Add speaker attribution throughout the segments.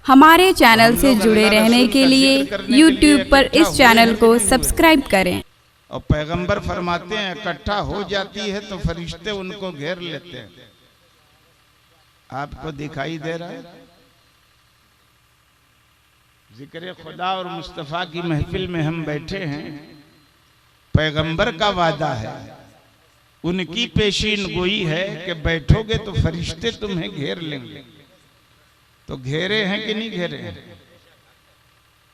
Speaker 1: हमारे चैनल से जुड़े रहने के लिए YouTube पर इस चैनल को सब्सक्राइब करें।
Speaker 2: और पैगंबर फरमाते हैं इकट्ठा हो जाती है तो फरिश्ते उनको घेर लेते हैं। आपको दिखाई दे रहा है? जिक्र खुदा और मुस्तफ़ा की महफिल में हम बैठे हैं। पैगंबर का वादा है, उनकी पेशीन गोई है कि बैठोगे तो फरिश्ते तुम्हें घेर लेंगे। तो घेरे हैं कि नहीं घेरे हैं?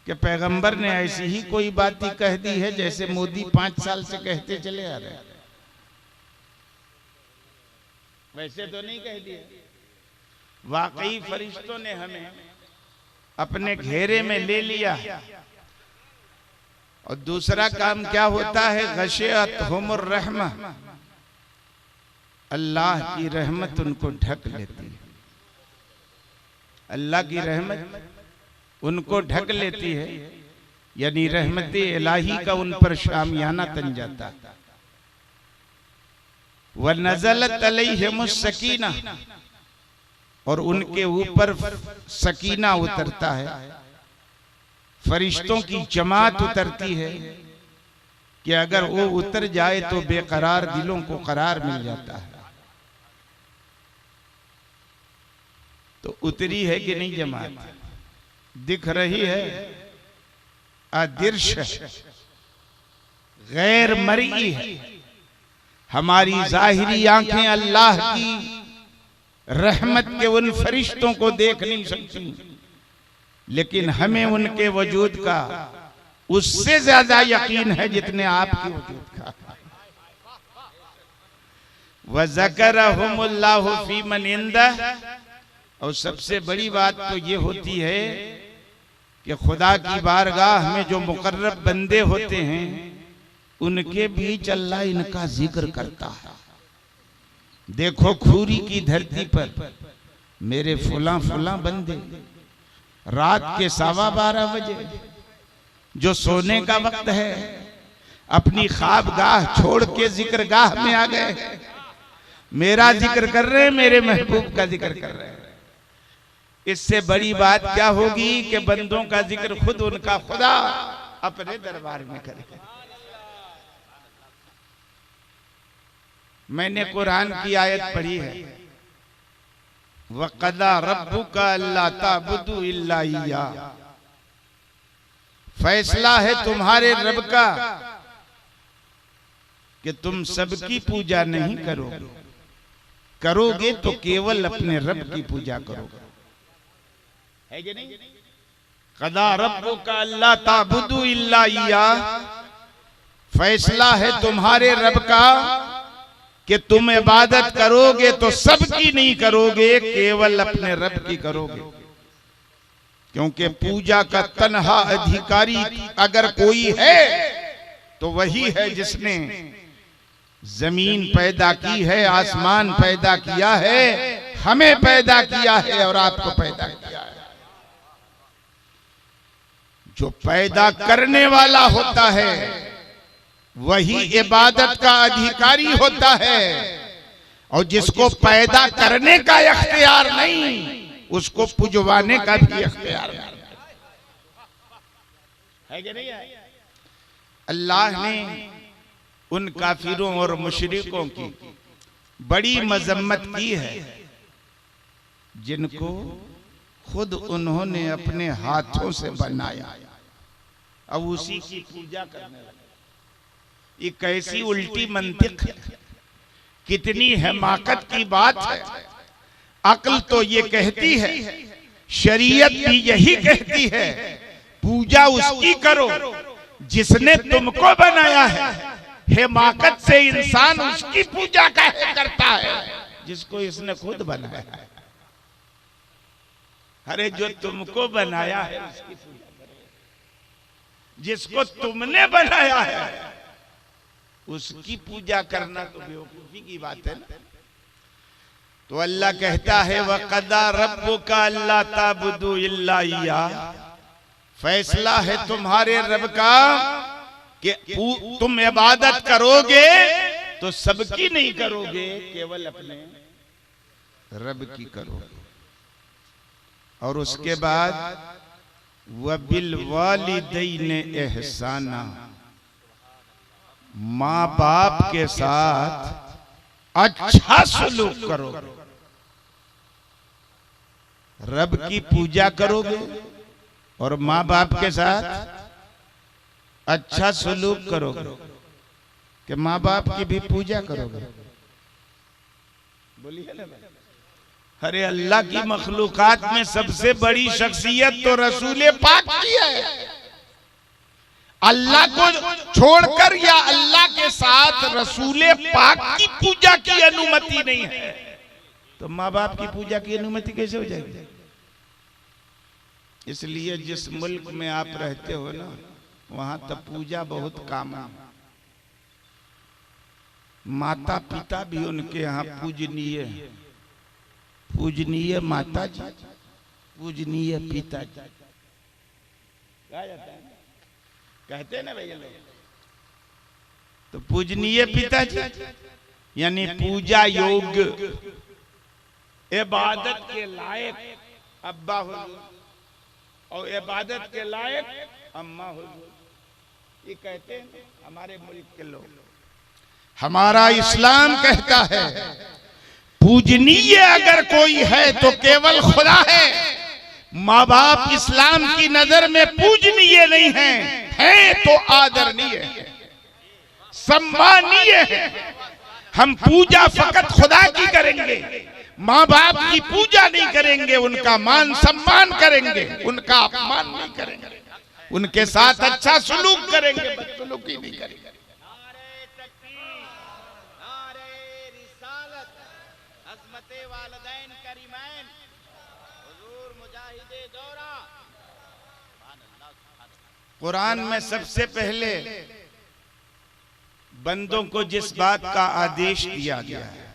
Speaker 2: कि पैगंबर ने ऐसी ही कोई बात ही कह दी है जैसे मोदी 5 साल से कहते चले आ रहे हैं? वैसे तो नहीं कह दिए। वाकई फरिश्तों ने हमें अपने घेरे में ले लिया। और दूसरा काम क्या होता है? गशियतहुमुर रहमा, अल्लाह की रहमत उनको ढक लेती है। अल्लाह की रहमत उनको ढक लेती है, यानी रहमत इलाही का उन पर शामियाना तन जाता है। व नज़लत अलैहिमुस सकीना, और उनके ऊपर सकीना उतरता है, फरिश्तों की जमात उतरती है कि अगर वो उतर जाए तो बेकरार दिलों को करार मिल जाता है। तो उतरी है कि नहीं जमात? दिख रही है? अदृश्य गैर मरई है। हमारी जाहिरी आंखें अल्लाह की रहमत के उन फरिश्तों को देख नहीं सकती, लेकिन हमें उनके वजूद का उससे ज्यादा यकीन है जितने आपके वजूद का। व ज़करहुमुल्लाहु फी मन इंदह, और सबसे बड़ी बात तो ये होती है कि खुदा की बारगाह में जो मुकर्रब बंदे होते हैं उनके बीच अल्लाह इनका जिक्र करता है। देखो खूरी की धरती पर मेरे फुला फुला बंदे रात के 12:15 बजे जो सोने का वक्त है अपनी ख्वाबगाह छोड़ के जिक्र गाह में आ गए। मेरा जिक्र कर रहे हैं, मेरे महबूब का जिक्र कर रहे हैं। इससे बड़ी बात क्या होगी कि बंदों का जिक्र खुद उनका खुदा अपने दरबार में करे। मैंने कुरान की आयत पढ़ी है, वक़दा रब्बुका अल्ला ताबुदू इल्ला इय्या, फैसला है तुम्हारे रब का कि तुम सबकी पूजा नहीं करोगे, करोगे तो केवल अपने रब की पूजा करोगे। है कि नहीं? क़दा रब्बुका अल्ला ताबुदू इल्ला इय्या, फैसला है तुम्हारे रब का कि तुम इबादत करोगे तो सबकी नहीं करोगे, केवल अपने रब की करोगे। क्योंकि पूजा का तन्हा अधिकारी अगर कोई है तो वही है जिसने जमीन पैदा की है, आसमान पैदा किया है, हमें पैदा किया है और आपको पैदा किया है। जो पैदा करने वाला होता है वही इबादत का अधिकारी होता है, और जिसको पैदा करने का इख्तियार नहीं उसको पुजवाने का भी इख्तियार नहीं है कि नहीं है? अल्लाह ने उन काफिरों और मुशरिकों की बड़ी मजम्मत की है जिनको खुद उन्होंने अपने हाथों से बनाया, अब उसी की पूजा करने लगे। ये कैसी उल्टी मंतिक है, कितनी हिमाकत की बात है। अक्ल तो ये कहती है, शरीयत भी यही कहती है, पूजा उसकी करो जिसने तुमको बनाया है। हिमाकत से इंसान उसकी पूजा काहे करता है जिसको इसने खुद बनाया है। अरे जो तुमको बनाया है उसकी पूजा करो, जिसको तुमने बनाया है उसकी पूजा करना तो बेवकूफी की बात है ना। तो अल्लाह कहता है वक़दा रब्बुका अल्ला ताबुदू इल्ला इय्या, फैसला है तुम्हारे रब का कि तुम इबादत करोगे तो सबकी नहीं करोगे, केवल अपने रब की करोगे। और उसके बाद वबिल वालिदैन एहसाना, माँ बाप के साथ अच्छा सलूक करोगे। रब की पूजा करोगे और माँ बाप के साथ अच्छा सलूक करोगे कि माँ बाप की भी पूजा करोगे। बोलिए ना भाई। अरे अल्लाह की मखलूकात में सबसे बड़ी शख्सियत तो रसूल पाक की है। अल्लाह को छोड़कर या अल्लाह के साथ रसूल पाक की पूजा की अनुमति नहीं है, तो माँ बाप की पूजा की अनुमति कैसे हो जाएगी? इसलिए जिस मुल्क में आप रहते हो ना, वहां तो पूजा बहुत काम है। माता पिता भी उनके यहाँ पूजनीय, पूजनीय माता जी, पूजनीय पिता जी कहा जाता है, कहते हैं ना भैया लोग। तो पूजनीय पिताजी यानी पूजा योग्य, इबादत के लायक अब्बा हुजूर और इबादत के लायक अम्मा हुजूर, ये कहते हैं हमारे मुल्क के लोग। हमारा इस्लाम कहता है पूजनीय अगर कोई है तो केवल खुदा है। माँ बाप इस्लाम की नजर में पूजनीय नहीं है तो आदरणीय है, सम्मानीय है। हम पूजा फकत खुदा की करेंगे, माँ बाप की पूजा नहीं करेंगे, उनका मान सम्मान करेंगे, उनका अपमान नहीं करेंगे, उनके साथ अच्छा सलूक करेंगे, बदसलूकी नहीं करेंगे। कुरान में सबसे पहले बंदों को जिस बात का आदेश दिया गया है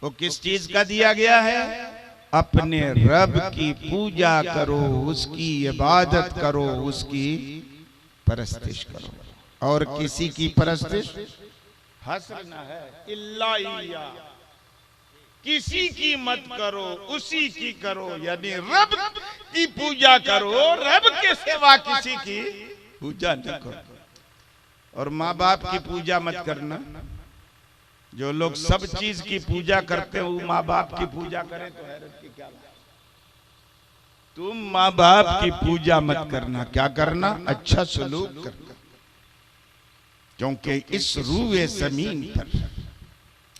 Speaker 2: वो किस चीज का दिया गया है? अपने रब की पूजा करो, उसकी इबादत करो, उसकी परस्तिश करो, और किसी की परस्तिश हस्र न है इल्ला इय्या, किसी की मत करो, उसी की करो। यानी रब की पूजा करो, रब के सिवा किसी की पूजा न करो। और माँ बाप की पूजा मत करना। जो लोग सब चीज की पूजा करते हो, माँ बाप की पूजा करें तो हैरत की क्या बात। तुम माँ बाप की पूजा मत करना। क्या करना? अच्छा सलूक करना। क्योंकि इस रूए जमीन पर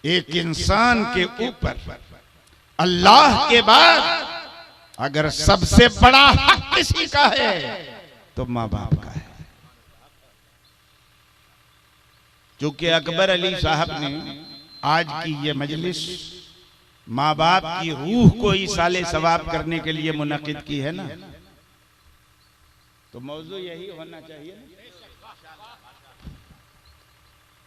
Speaker 2: एक इंसान के ऊपर अल्लाह के बाद अगर सबसे बड़ा हक किसी का है तो माँ बाप का है। क्योंकि अकबर अली साहब ने आज की ये मजलिस माँ बाप की रूह को इसाले सवाब करने के लिए मुनक़िद की है ना, तो मौजू यही होना चाहिए।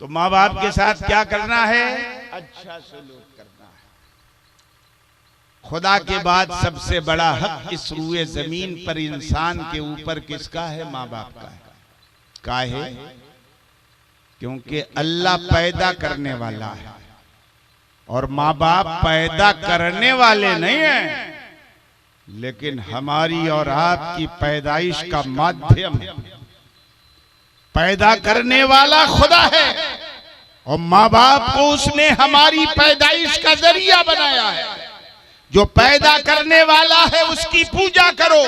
Speaker 2: तो माँ बाप के साथ क्या करना है? अच्छा सलूक करना है। खुदा के बाद सबसे बड़ा हक इस रूए जमीन पर इंसान के ऊपर किसका है? माँ बाप का है। काहे? क्योंकि अल्लाह पैदा करने वाला है और माँ बाप पैदा करने वाले नहीं हैं, लेकिन हमारी और आपकी पैदाइश का माध्यम पैदा करने वाला खुदा है और माँ बाप को उसने हमारी पैदाइश का जरिया बनाया है। जो पैदा करने वाला है उसकी पूजा करो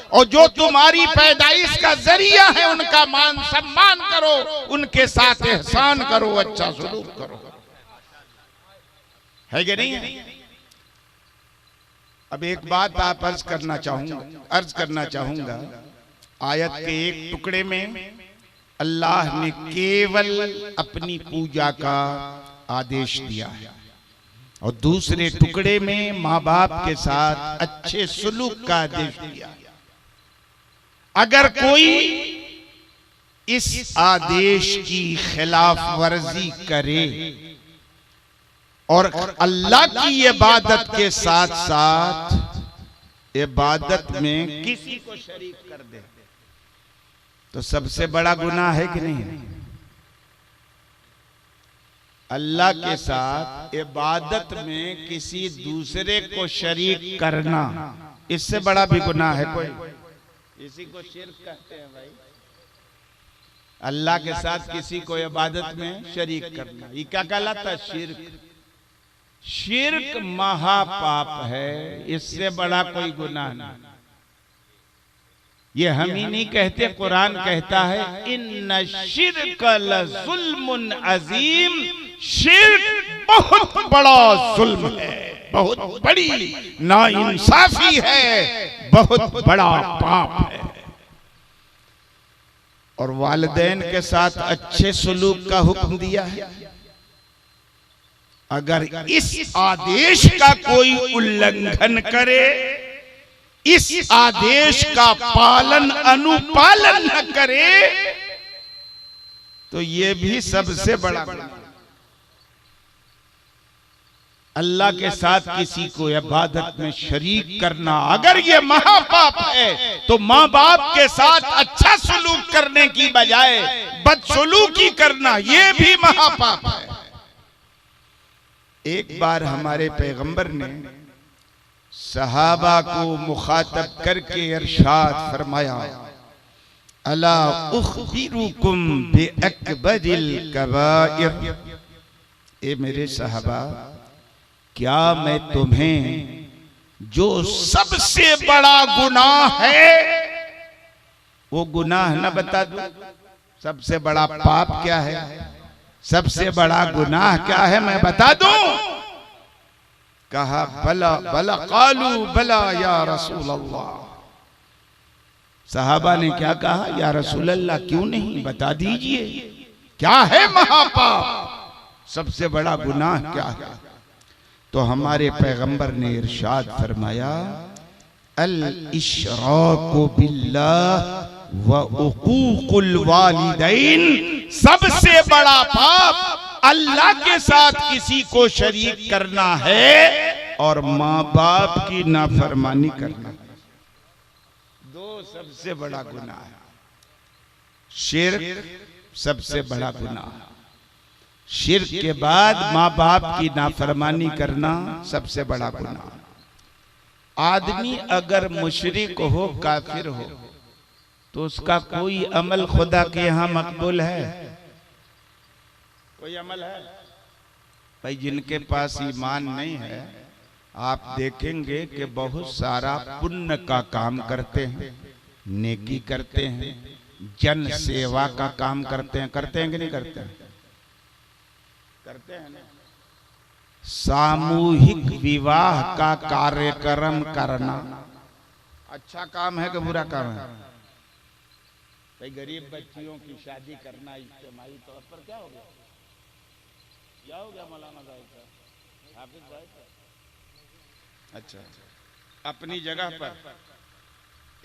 Speaker 2: और जो तुम्हारी पैदाइश का जरिया है उनका मान सम्मान करो, उनके साथ एहसान करो, अच्छा सलूक करो। है कि नहीं है? अब एक बात आप अर्ज करना चाहूंगा। आयत के एक टुकड़े में अल्लाह ने केवल अपनी पूजा का आदेश दिया है और दूसरे टुकड़े में माँ बाप के साथ अच्छे सलूक का आदेश दिया। अगर कोई इस आदेश की खिलाफ वर्जी करे और अल्लाह की इबादत के साथ साथ इबादत में किसी को शरीक कर दे तो सबसे बड़ा गुनाह है कि नहीं? अल्लाह के साथ इबादत में किसी दूसरे को शरीक करना इससे बड़ा भी गुनाह है कोई? इसी को शिर्क कहते हैं भाई, अल्लाह के साथ किसी को इबादत में शरीक करना, ये क्या कहलाता है? शिर्क। शिर्क महापाप है, इससे बड़ा कोई गुनाह नहीं। ये हम ही नहीं कहते, कुरान कहता है इन्ना शिर्क लज़ुल्मुन अज़ीम, शिर्क बहुत बड़ा जुल्म है, बहुत बड़ी नाइंसाफी है, बहुत बड़ा पाप है। और वालिदैन के साथ अच्छे सलूक का हुक्म दिया है। अगर इस आदेश का कोई उल्लंघन करे, इस आदेश का पालन अनुपालन न करे, तो ये भी सबसे बड़ा गुनाह। अल्लाह के साथ किसी को इबादत में शरीक करना, अगर ये महापाप है, तो माँ बाप के साथ अच्छा सलूक करने की बजाय बदसलूकी करना, ये भी महापाप है। एक बार हमारे पैगंबर ने सहाबा को मुखातब करके इरशाद फरमाया, अला उखबिरुकुम बिअकबरिल कबाइर, ए मेरे सहाबा, क्या मैं तुम्हें जो सबसे बड़ा गुनाह है वो गुनाह न बता दूं? सबसे बड़ा पाप क्या है, सबसे बड़ा गुनाह क्या है, मैं बता दूं? कहा बला बला, कालू बला या रसूल अल्लाह। सहाबा ने क्या कहा? या रसूल अल्लाह, क्यों नहीं, बता दीजिए क्या है महापाप, सबसे बड़ा गुनाह क्या है? तो हमारे पैगंबर ने इरशाद फरमाया, अल इशराकु बिल्लाह व उकूकुल वालिदैन, सबसे बड़ा पाप अल्लाह के साथ किसी को शरीक करना है और माँ बाप की नाफरमानी करना। दो सबसे बड़ा गुनाह है। शिर्क सबसे बड़ा गुनाह, शिर्क के बाद माँ बाप की नाफरमानी करना सबसे बड़ा गुनाह। आदमी अगर मुशरिक हो, काफिर हो, तो उसका कोई अमल खुदा के यहाँ मकबूल है? कोई अमल है भाई? जिनके पास ईमान नहीं है, आप देखेंगे कि बहुत सारा पुण्य का काम करते हैं, नेकी करते हैं, जन सेवा का काम करते हैं कि नहीं करते हैं? करते हैं ना। सामूहिक विवाह का कार्यक्रम करना अच्छा काम है कि बुरा काम है? भाई गरीब बच्चियों की शादी करना इज्तिमाई तौर पर क्या हो गया? क्या हो गया मौलाना साहब का, हाफिज भाई का? अच्छा, अपनी जगह पर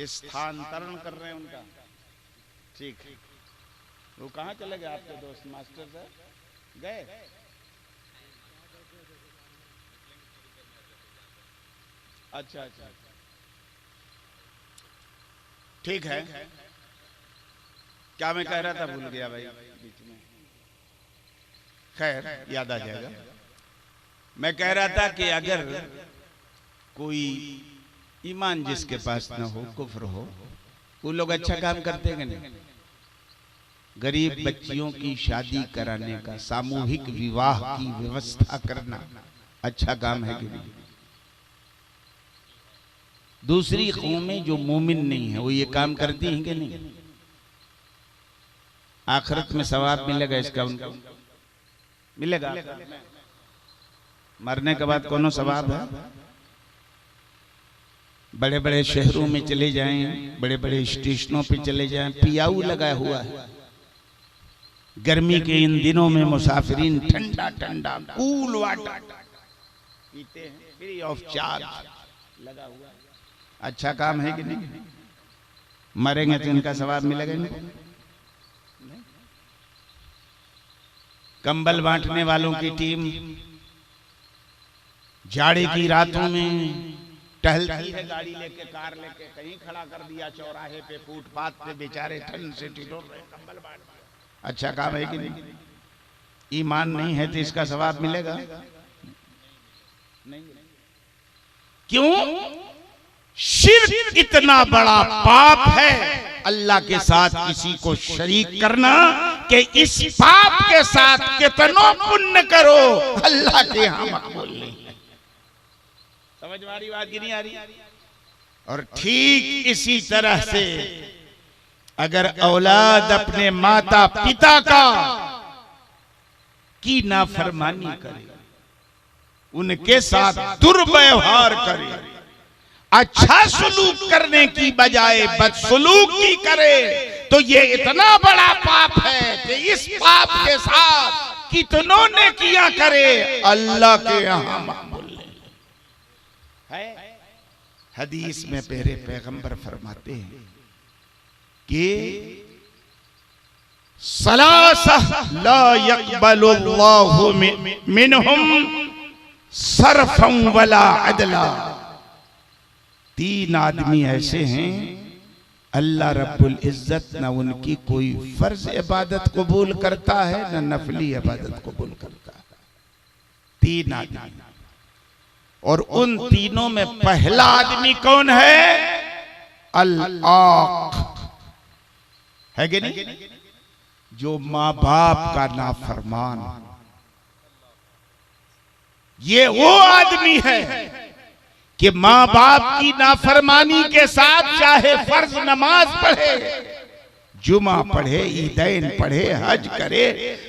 Speaker 2: स्थानांतरण कर रहे हैं उनका, ठीक। वो कहाँ चले गए आपके दोस्त मास्टर साहब? गए? अच्छा अच्छा, ठीक है। क्या मैं कह रहा था, भूल गया भाई बीच में, खैर याद आ जाएगा। मैं कह रहा था कि अगर कोई ईमान जिसके पास न हो, कुफ्र हो, वो लोग अच्छा काम करते हैं कि नहीं? गरीब बच्चियों की शादी कराने का, सामूहिक विवाह की व्यवस्था करना अच्छा काम है कि नहीं? दूसरी कौमें जो मोमिन नहीं है, वो ये काम करती हैं कि नहीं? आखिरत में सवाब मिलेगा इसका, उनको मिलेगा। मरने के बाद कोनो सवाब है? बड़े बड़े शहरों में चले जाएं, बड़े बड़े स्टेशनों पे चले जाएं, पियाऊ लगा हुआ है। गर्मी के इन दिनों में मुसाफिरीन ठंडा ठंडा कूल वाटर पीते हैं, फ्री ऑफ चार्ज लगा हुआ है। अच्छा काम है कि नहीं? मरेंगे तो इनका सवाब मिलेगा नहीं? कंबल बांटने वालों की टीम जाड़े की रातों में टहलती है, गाड़ी लेके, कार लेके, कहीं खड़ा कर दिया चौराहे पे, फुटपाथ पे, बेचारे ठंड से ठिठुर रहे, कंबल बांट। अच्छा काम है कि नहीं? ईमान नहीं है तो इसका सवाब मिलेगा नहीं? क्यों? शिर्क इतना बड़ा पाप है अल्लाह के साथ किसी को शरीक करना कि इस पाप के साथ कितनो पुण्य करो अल्लाह के यहाँ मकबूल नहीं है। समझ में आ रही बात की नहीं आ रही? और ठीक इसी तरह से अगर औलाद अपने माता पिता का की नाफरमानी करे, उनके साथ दुर्व्यवहार करे, अच्छा सलूक करने की बजाय बदसलूकी करे, तो ये इतना बड़ा पाप है कि इस पाप के साथ कितनों ने किया करे अल्लाह के यहाँ मकबूल नहीं है। हदीस में मेरे पैगंबर फरमाते हैं कि सलासा ला यक़बलुल्लाहु मिनहुम सरफन वला अदला। 3 आदमी ऐसे हैं अल्लाह रब्बुल इज्जत न उनकी कोई फर्ज इबादत कबूल करता है न नफली इबादत कबूल करता है। 3 आदमी, और उन तीनों में पहला आदमी कौन है? अल-आक है कि नहीं? जो माँ बाप का नाफरमान। ये वो आदमी है कि माँ बाप की नाफरमानी के साथ चाहे फर्ज नमाज पढ़े, जुमा पढ़े, ईदैन पढ़े, हज करे,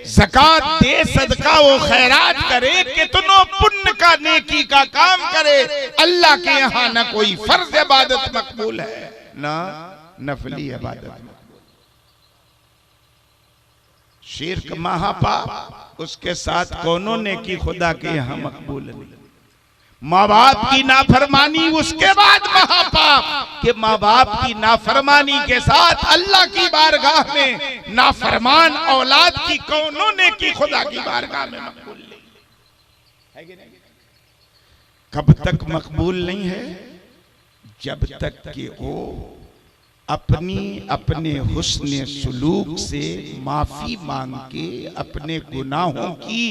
Speaker 2: ज़कात दे, सदका व खैरात करे, कितनों पुण्य का नेकी का काम करे, अल्लाह के यहाँ न कोई फर्ज इबादत मकबूल है ना नफली इबादत मकबूल। शिर्क महापाप, उसके साथ कौनों नेकी खुदा के यहाँ मकबूल नहीं। माँ बाप की नाफरमानी उसके बाद महापाप कि माँ बाप की नाफरमानी के साथ अल्लाह की बारगाह में नाफरमान औलाद की कौनों नेकी खुदा की बारगाह में मकबूल नहीं है। कब तक मकबूल नहीं है? जब तक कि वो अपने हुस्न सुलूक से माफी मांग के अपने गुनाहों की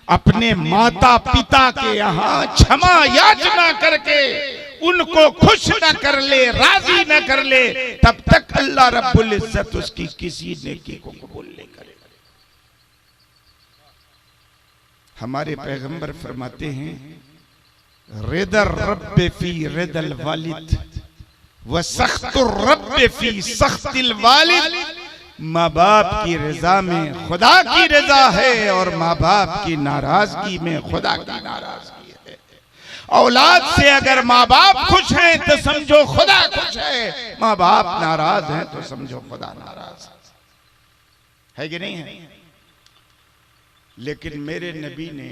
Speaker 2: अपने माता पिता के यहाँ क्षमा याचना करके उनको खुश न कर ले, राजी न कर ले, तब तक अल्लाह रब्बुल इज्जत उसकी किसी नेकी को कबूल नहीं करेगा। हमारे पैगंबर फरमाते हैं रिदर रब्बे फी रिदल वालिद व सख्तुर रब्बे फी सख्तिल वालिद। माँ बाप की रजा में खुदा की रजा है और माँ बाप की नाराजगी में खुदा की नाराजगी है। औलाद से अगर माँ बाप खुश हैं तो समझो खुदा खुश है, माँ बाप नाराज हैं तो समझो खुदा नाराज है कि नहीं है? लेकिन मेरे नबी ने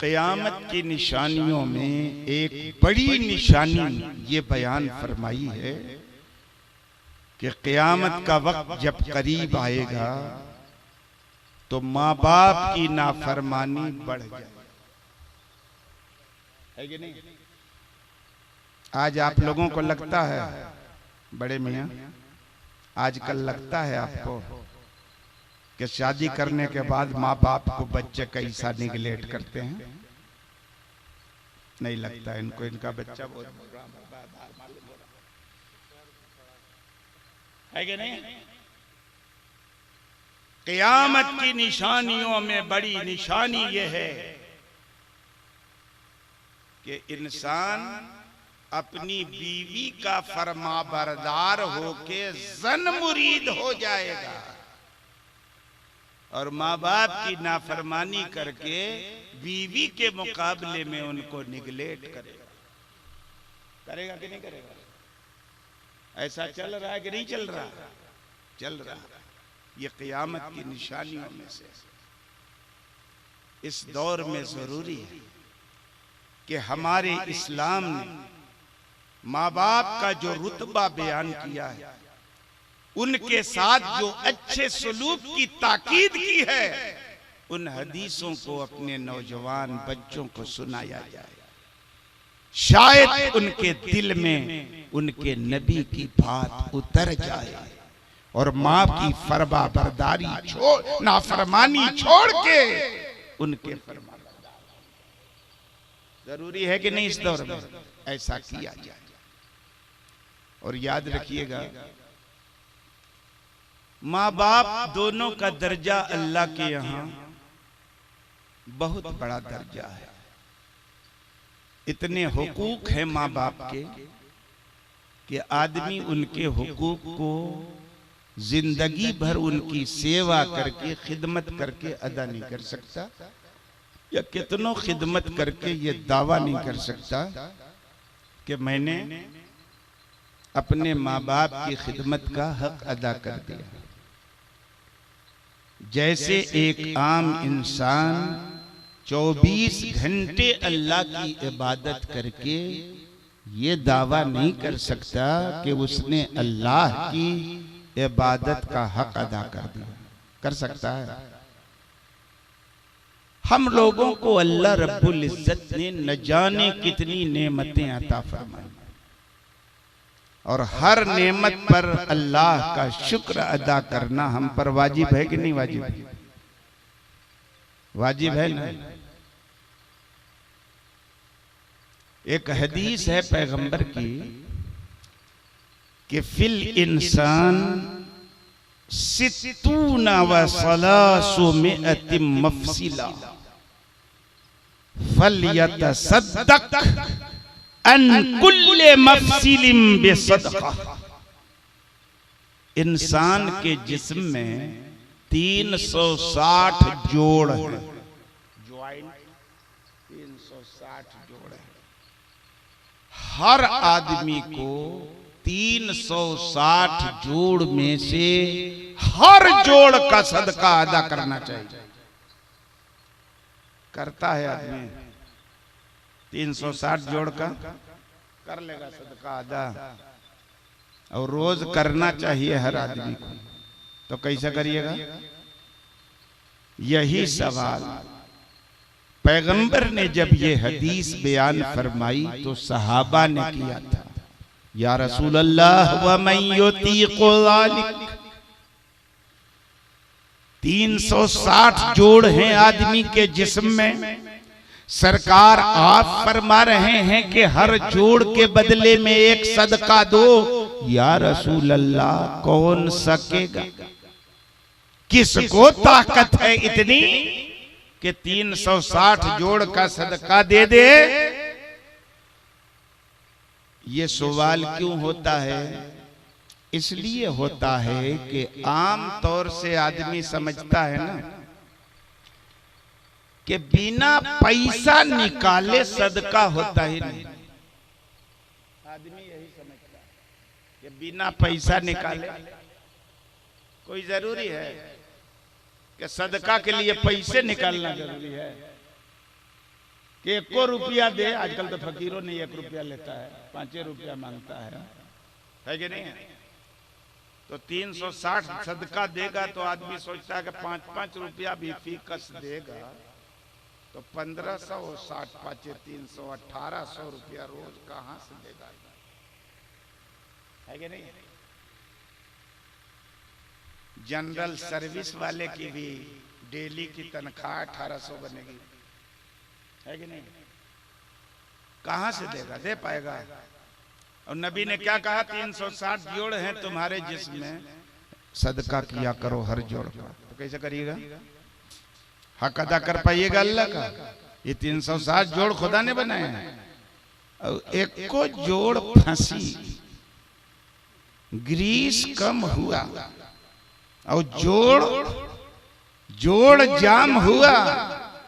Speaker 2: क़यामत की निशानियों में एक बड़ी निशानी ये बयान फरमाई है कि क़यामत का वक्त जब करीब आएगा तो माँ बाप की नाफरमानी बढ़ जाएगी, है कि नहीं? आज आप लोगों को लगता है, बड़े मियाँ, आजकल लगता है आपको कि शादी करने के बाद माँ बाप को बच्चे कैसा निगलेक्ट करते हैं? नहीं लगता इनको, इनका बच्चा बहुत है कि नहीं? क़यामत की निशानियों में बड़ी निशानी यह है कि इंसान अपनी बीवी का फरमाबरदार होके जन मुरीद हो जाएगा और माँ बाप की नाफरमानी करके बीवी के मुकाबले में उनको निगलेक्ट करेगा। करेगा कि नहीं करेगा? ऐसा चल रहा है कि नहीं चल रहा? चल रहा है। ये क़यामत की निशानियों में से इस दौर में जरूरी है कि हमारे इस्लाम ने माँ बाप का जो रुतबा बयान किया है, उनके साथ जो अच्छे सलूक की ताकीद की है, उन हदीसों को अपने नौजवान बच्चों को सुनाया जाए। शायद उनके दिल में उनके नबी की बात उतर जाए और माँ की फरमा बरदारी छोड़, नाफरमानी छोड़ के उनके फरमा। जरूरी है कि नहीं इस दौर में ऐसा किया जाए? और याद रखिएगा, माँ बाप दोनों का दर्जा अल्लाह के यहाँ बहुत बड़ा दर्जा है। इतने हुकूक हैं माँ बाप के कि आदमी उनके हुकूक को जिंदगी भर उनकी सेवा करके, खिदमत करके अदा नहीं कर सकता, या कितनों खिदमत करके ये दावा नहीं कर सकता कि मैंने अपने माँ बाप की खिदमत का हक अदा कर दिया। जैसे एक आम इंसान 24 घंटे अल्लाह की इबादत करके ये दावा नहीं कर सकता कि उसने अल्लाह की इबादत का हक अदा कर दिया। कर सकता है? हम लोगों को अल्लाह रब्बुल इज्जत ने न जाने कितनी नेमतें अता फरमाई, और हर नेमत पर अल्लाह का शुक्र अदा करना हम पर वाजिब है कि नहीं वाजिब है? वाजिब है ना। एक हदीस है पैगंबर की कि फिल इंसान सित्तूना व सलासु मिअतिम मफसिला फलयतसद्दक अन कुल्ले मफसिलिम बिसदका। इंसान के जिस्म में 360 जोड़ है, ज्वाइंट 360 जोड़ है। हर आदमी को 360 जोड़ में से हर जोड़ का सदका अदा करना चाहिए। करता है आदमी 360 जोड़ का कर लेगा सदका अदा, और रोज करना चाहिए हर आदमी को। तो कैसे करिएगा? यही सवाल पैगंबर ने जब ये हदीस बयान फरमाई तो सहाबा ने किया था, या रसूल अल्लाह व मन युतीक़ु ज़ालिक। 360 जोड़ हैं आदमी के जिस्म में, सरकार आप फरमा रहे हैं कि हर जोड़ के बदले में एक सदका दो। या रसूल अल्लाह कौन सकेगा? किसको ताकत है इतनी कि 360 जोड़ का सदका दे दे? ये सवाल क्यों होता है? इसलिए होता है कि आम तौर से आदमी समझता है ना कि बिना पैसा निकाले सदका होता ही नहीं। आदमी यही समझता है कि बिना पैसा निकाले कोई जरूरी है कि सदका के लिए पैसे निकालना जरूरी है कि 1 रुपया दे। आजकल तो फकीरों ने 1 रुपया लेता है, 5 रुपया मांगता है कि नहीं? तो 360 सदका देगा तो आदमी सोचता है कि 5-5 रुपया भी फीकस देगा तो 1500 और 60 5 300 1800 रुपया रोज कहां से देगा? है कि नहीं? जनरल सर्विस वाले की भी डेली की तनख्वाह 1800 बनेगी, है कि नहीं? कहां से देगा? दे पाएगा? और नबी ने क्या कहा? 360 जोड़ हैं तुम्हारे जिस्म में, सदका किया करो हर जोड़ का। तो कैसे करिएगा? हक अदा कर पाइएगा अल्लाह का? ये 360 जोड़ खुदा ने बनाए हैं, और एक को जोड़ फंसी, ग्रीस कम हुआ और जोड़ जाम हुआ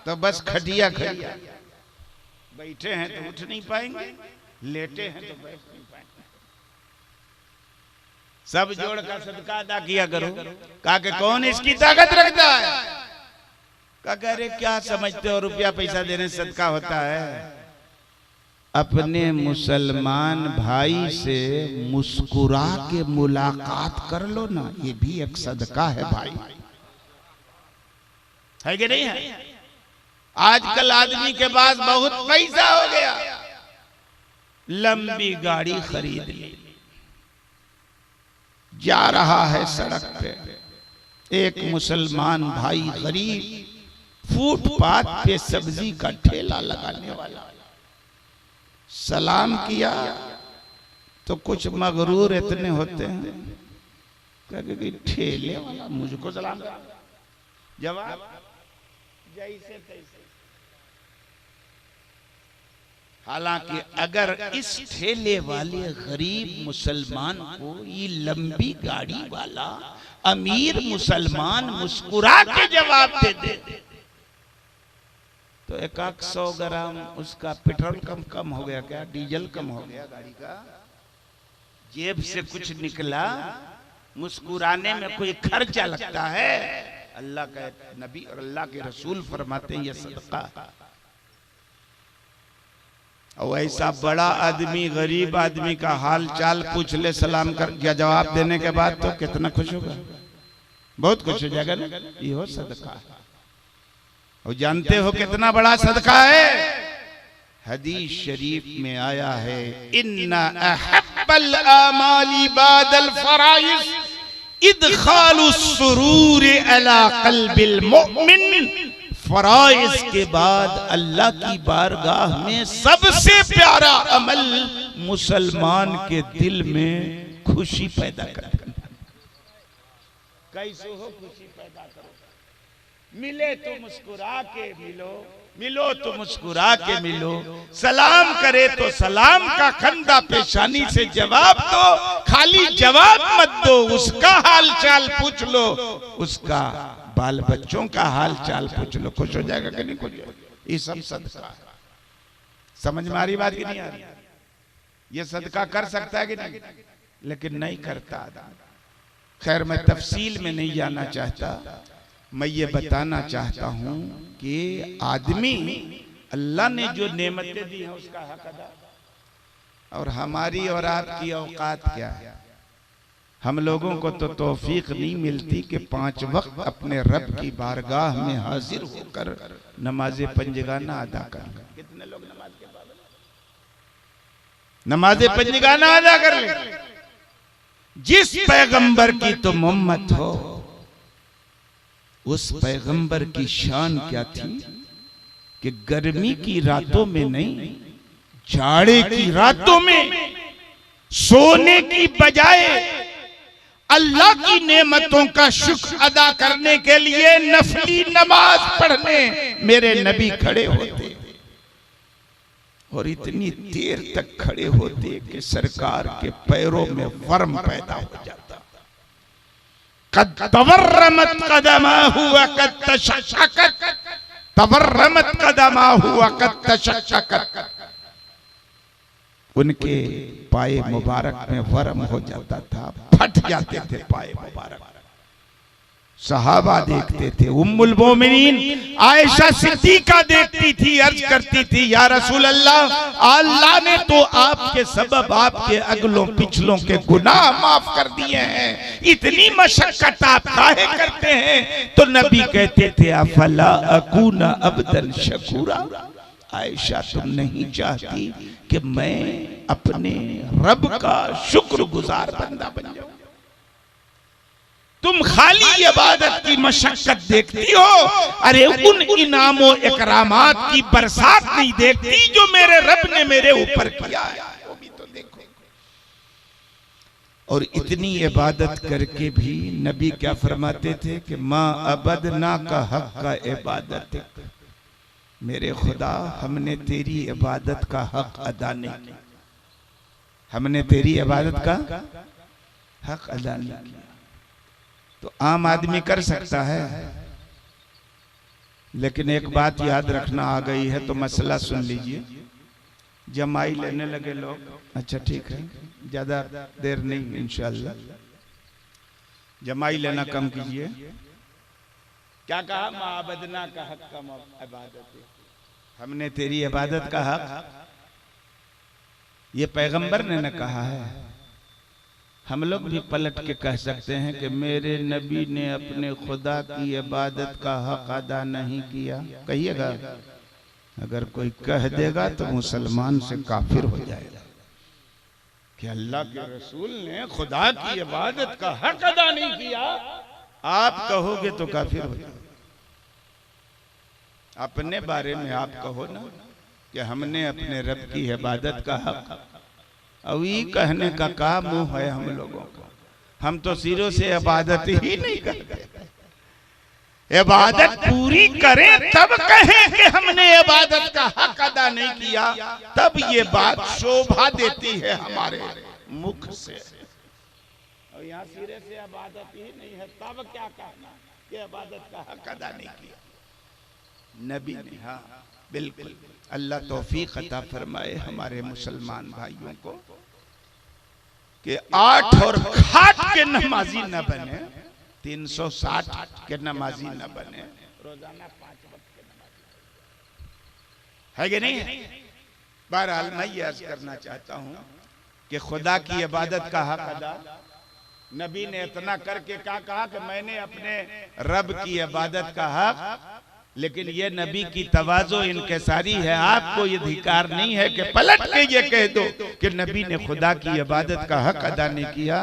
Speaker 2: तो बस खटिया खटिया। बैठे हैं तो उठ नहीं पाएंगे, लेटे हैं तो बैठ नहीं पाएंगे। सब जोड़ का सदका अदा किया करो। कहा कि कौन इसकी ताकत रखता है? कहा अरे क्या समझते हो रुपया पैसा देने से सदका होता है? अपने मुसलमान भाई से मुस्कुरा के मुलाकात कर लो ना, ये भी एक सदका है भाई, है कि नहीं है? आजकल आदमी के पास बहुत पैसा हो गया, लंबी गाड़ी खरीद ली, जा रहा है सड़क पे, एक मुसलमान भाई गरीब फुटपाथ पे सब्जी का ठेला लगाने वाला, सलाम किया, तो कुछ मगरूर इतने होते हैं कि ठेले वाला मुझको सलाम कर, जवाब जैसे तैसे। हालांकि अगर इस ठेले वाले गरीब मुसलमान को ये लंबी गाड़ी वाला अमीर मुसलमान मुस्कुरा के जवाब दे दे तो 100 ग्राम उसका पेट्रोल कम हो गया, क्या डीजल कम हो गया गाड़ी का, जेब से कुछ निकला, मुस्कुराने में कोई खर्चा लगता है। अल्लाह का नबी और अल्लाह के रसूल फरमाते हैं ये सदका। और ऐसा बड़ा आदमी गरीब आदमी का हाल चाल पूछ ले सलाम कर या जवाब देने के बाद तो कितना खुश होगा, बहुत खुश हो जाएगा ना। ये हो सदका है। और जानते हो कितना बड़ा सदका है? हदीस शरीफ में आया है, इन्ना अहब्बल आमाली बादल फराइज इदखालुस सुरूर अला क़ल्बिल मुमिन। फराइज के बाद अल्लाह की बारगाह में सबसे प्यारा अमल मुसलमान के दिल में खुशी पैदा करना। कैसे हो खुशी पैदा करो? मिले तो मुस्कुरा के मिलो, मिलो तो मुस्कुरा के मिलो, सलाम करे तो सलाम का खंदा पेशानी से जवाब दो, खाली जवाब मत दो, उसका हाल चाल पूछ लो, उसका बाल बच्चों का हाल चाल पूछ लो, खुश हो जाएगा कि नहीं खुश? ये सब सदका है। समझ में आ रही बात की नहीं आ रही? ये सदका कर सकता है कि नहीं? लेकिन नहीं करता। खैर मैं तफसील में नहीं जाना चाहता, मैं ये बताना चाहता हूं कि आदमी अल्लाह ने जो नेमतें दी हैं उसका हक अदा। और हमारी और आपकी औकात क्या है? हम लोगों को तो तौफीक नहीं मिलती कि 5 वक्त अपने रब की बारगाह में हाजिर होकर नमाज पंजगाना अदा कर लें। कितने लोग नमाज के पाबंद? नमाज पंजगाना अदा कर लें। जिस पैगंबर की तुम उम्मत हो, उस पैगंबर की शान क्या थी कि गर्मी की रातों में नहीं, जाड़े की रातों में सोने की बजाय अल्लाह की नेमतों का शुक्र अदा करने के लिए नफली नमाज पढ़ने मेरे नबी खड़े होते और इतनी देर तक खड़े होते कि सरकार के पैरों में वर्म पैदा हो जाता। कद तवर्रमत कदमाहु व कद तशक्ककत, तवर्रमत कदमाहु व कद तशक्ककत। उनके पाए मुबारक में वर्म हो जाता था, फट जाते थे पाए मुबारक। सहाबा देखते थे, उम्मुल मोमिनीन आयशा सिद्दीका देखती थी, अर्ज करती थी, या रसूल अल्लाह, अल्लाह ने तो आपके सबब आपके अगलों पिछलों के गुनाह माफ कर दिए हैं, इतनी मशक्कत आप काहे करते हैं? तो नबी कहते थे, अफला अकूना अब्दन शकूरा। आयशा तुम नहीं चाहती कि मैं अपने रब का शुक्रगुजार बंदा बन जाऊं? तुम खाली इबादत की मशक्कत देखती हो, अरे उन इनामों इकरामात की बरसात नहीं देखती जो मेरे रब ने मेरे ऊपर किया है, वो भी तो देखो। और इतनी इबादत करके भी नबी क्या फरमाते थे कि मां अबदना का हक का इबादत, मेरे खुदा हमने तेरी इबादत का हक अदा नहीं किया, हमने तेरी इबादत का हक अदा नहीं किया। तो आम आदमी कर सकता है, लेकिन एक बात याद रखना आ गई है तो मसला सुन लीजिए। जमाई लेने लगे लोग, अच्छा ठीक है, ज्यादा देर नहीं इंशाअल्लाह, जमाई लेना कम कीजिए। क्या कहा? माबदना का हक का इबादत, हमने तेरी इबादत का हक, ये पैगंबर ने न कहा है। हम लोग भी पलट के कह सकते हैं कि मेरे नबी ने अपने खुदा की इबादत का हक अदा नहीं किया, कहिएगा। अगर कोई कह देगा तो मुसलमान से काफिर हो जाएगा कि अल्लाह के रसूल ने खुदा की इबादत का हक अदा नहीं किया, आप कहोगे तो काफिर हो जाएगा। अपने बारे में आप कहो ना कि हमने अपने रब की इबादत का हक अब ये कहने का मुंह है हम लोगों का। हम तो सिरों से इबादत ही नहीं करते। इबादत पूरी करें तब कहें कि हमने इबादत का हक अदा नहीं किया, तब ये बात शोभा देती है हमारे मुख से। और यहाँ सिरे से इबादत ही नहीं है, तब क्या कहना कि इबादत का हक अदा नहीं किया नबी ने। हाँ बिल्कुल, अल्लाह तौफीक अता फरमाए हमारे मुसलमान भाइयों को कि 8 और खाट के नमाजी न बने, 360 के नमाजी न बने, रोजाना 5 वक्त के नमाजी है कि नहीं। बहरहाल मैं ये अर्ज करना चाहता हूं कि खुदा की इबादत का हक अदा नबी ने इतना करके क्या कहा कि मैंने अपने रब की इबादत का हक, लेकिन ये नबी की तवाज़ो इनकिसारी है। आपको ये अधिकार नहीं है कि पलट के ये कह दो कि नबी ने खुदा की इबादत का हक अदा नहीं किया।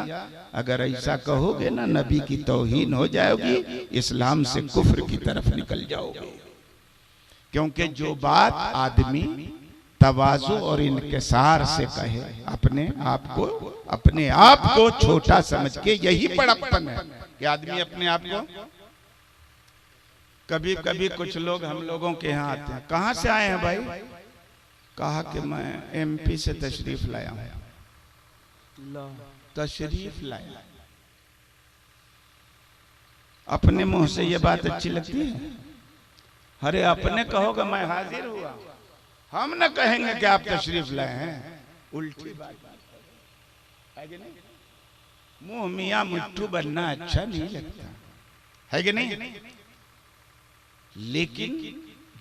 Speaker 2: अगर ऐसा कहोगे ना, नबी की तौहीन हो जाएगी, इस्लाम से कुफ्र की तरफ निकल जाओगे। क्योंकि जो बात आदमी तवाज़ो और इनकिसार से कहे, अपने आप को छोटा समझ के, यही बड़प्पन है कि आदमी अपने आप को। कभी कभी कुछ लोग हम लोगों के यहाँ आते हैं, कहाँ से आए हैं भाई? कहा कि मैं एमपी से तशरीफ लाया हूं। तशरीफ लाया, अपने मुंह से ये बात अच्छी लगती है? अरे अपने कहोगे मैं हाजिर हुआ, हम न कहेंगे कि आप तशरीफ लाए हैं। उल्टी बात है कि नहीं? मुंह मियां मुट्ठू बनना अच्छा नहीं लगता है कि नहीं। लेकिन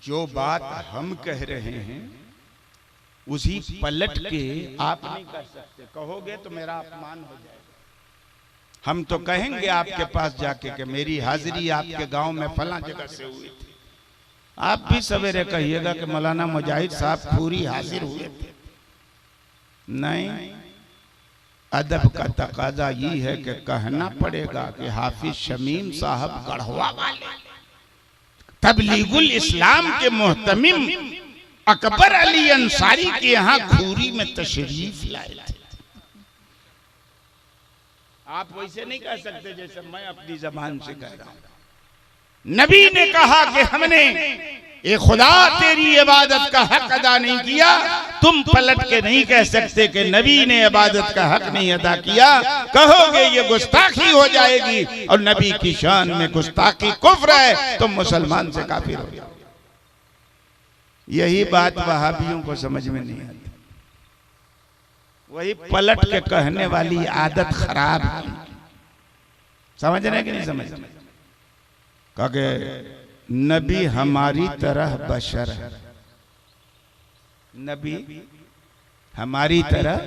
Speaker 2: जो बात हम कह रहे हैं उसी पलट के आप नहीं कर सकते। कहोगे तो मेरा अपमान हो जाएगा। हम तो कहेंगे आपके पास जाके कि मेरी हाजिरी आपके गांव में फला जगह से हुई थी। आप भी सवेरे कहिएगा कि मौलाना मुजाहिद साहब पूरी हाजिर हुए थे। नहीं, अदब का तकाजा ये है कि कहना पड़ेगा कि हाफिज शमीम साहब गढ़वा वाले तबलीगुल इस्लाम के मोहतमिम अकबर अली अंसारी के यहाँ खूरी में तशरीफ लाए थे। आप वैसे नहीं कह सकते जैसे मैं अपनी जबान से कह रहा हूं। नबी ने कहा कि हमने ये खुदा तेरी इबादत का हक अदा नहीं किया। तुम पलट के नहीं कह सकते कि नबी ने इबादत का हक नहीं अदा किया। कहोगे ये गुस्ताखी हो जाएगी, और नबी की शान में गुस्ताखी कुफ्र है, तुम मुसलमान से काफिर हो जाओ। यही बात वहाबियों को समझ में नहीं आती। वही पलट के कहने वाली आदत खराब है। समझ रहे कि नहीं समझ? कहे नबी हमारी तरह बशर है। नबी हमारी तरह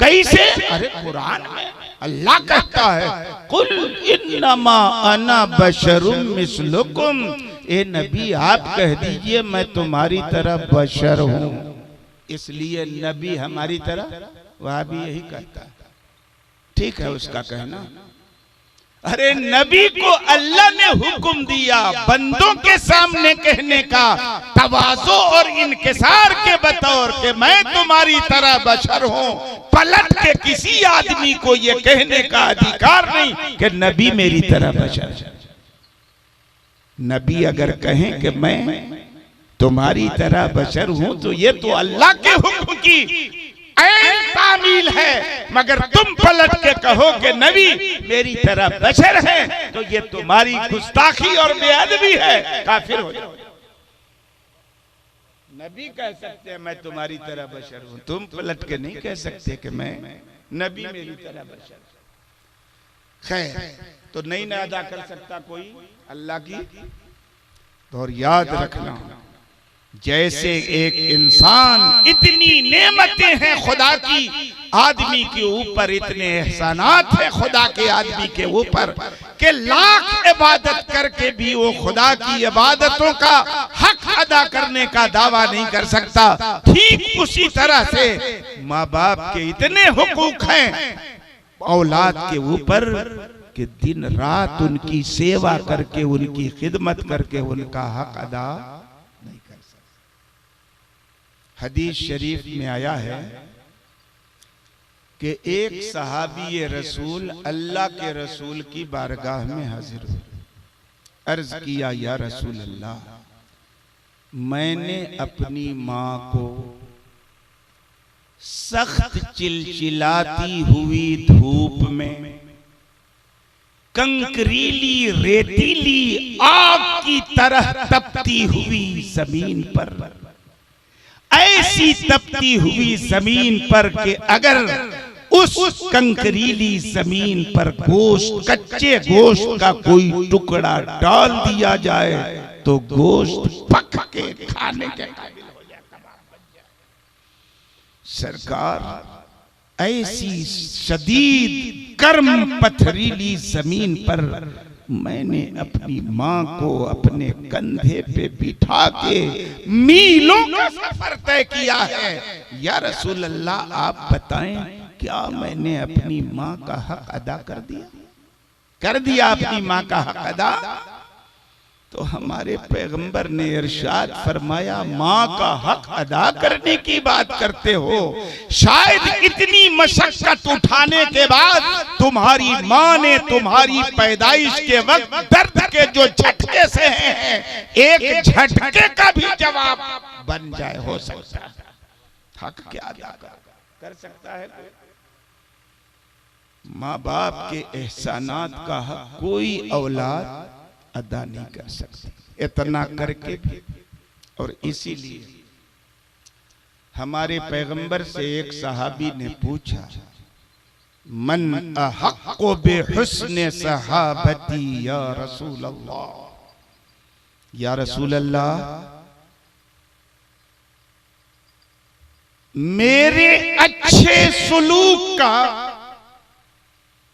Speaker 2: कैसे? अरे कुरान में अल्लाह कहता है कुल इन्नमा अना बशरुम मिस्लुकुम। ए नबी आप कह दीजिए मैं तुम्हारी तरह बशर हूं। इसलिए नबी हमारी तरह, वह भी यही कहता है। ठीक है उसका कहना। अरे नबी को अल्लाह ने हुक्म दिया बंदों के सामने कहने का, तवाज़ो और इनकिसार के बतौर के मैं तुम्हारी तरह बशर हूं। पलट के किसी आदमी को यह कहने का अधिकार नहीं कि नबी मेरी तरह बशर है। नबी अगर कहें कि मैं तुम्हारी तरह बशर हूं तो ये तो अल्लाह के हुक्म की ऐन तामील है। मगर तुम पलट के कहो कि नबी मेरी तरह बशर है तो ये तुम्हारी गुस्ताखी और बेअदबी है, काफिर हो जाओ। नबी कह सकते हैं मैं तुम्हारी तरह बशर हूं, तुम पलट के नहीं कह सकते कि मैं नबी मेरी तरह बशर। खैर, तो नहीं ना अदा कर सकता कोई अल्लाह की। तो और याद रखना, जैसे एक इंसान, इतनी नेमतें हैं खुदा की आदमी के ऊपर, इतने एहसानात हैं खुदा के आदमी के ऊपर कि लाख इबादत करके भी वो खुदा की इबादतों का हक अदा करने का दावा नहीं कर सकता। ठीक उसी तरह से माँ बाप के इतने हुकूक हैं औलाद के ऊपर कि दिन रात उनकी सेवा करके, उनकी खिदमत करके उनका हक अदा नहीं कर सकते। हदीस शरीफ में आया है कि एक सहाबी रसूल अल्लाह के रसूल की बारगाह में हाजिर हुए। अर्ज किया, या रसूल अल्लाह, मैंने अपनी माँ को सख्त चिलचिलाती हुई धूप में, कंकरीली रेतीली आग की तरह तपती हुई जमीन पर, ऐसी तपती हुई जमीन पर कि अगर उस कंकरीली जमीन पर गोश्त, कच्चे गोश्त का कोई टुकड़ा डाल दिया जाए तो गोश्त पक के खाने के काबिल हो जाए, कबाब बन जाए। सरकार ऐसी शदीद गर्म पथरीली जमीन पर मैंने अपनी माँ को अपने कंधे पे बिठा के मीलों का सफर तय किया है। या रसूल अल्लाह, आप बताएं, क्या मैंने अपनी माँ का हक अदा कर दिया? कर दिया अपनी माँ का हक अदा? तो हमारे पैगंबर ने इरशाद फरमाया, माँ का हक अदा करने की बात करते हो, शायद इतनी मशक्कत उठाने के बाद तुम्हारी माँ ने तुम्हारी पैदाइश के वक्त दर्द के जो झटके से हैं, एक झटके का भी जवाब बन जाए, हो सकता है। हक क्या अदा कर सकता है? माँ बाप के एहसानात का हक कोई औलाद अदा नहीं कर सकती, इतना करके भी। और इसीलिए हमारे पैगंबर से एक सहाबी ने पूछा, मन अहक्कु बिहुस्न सहाबती या रसूल अल्लाह, या रसूल अल्लाह, मेरे अच्छे सुलूक का,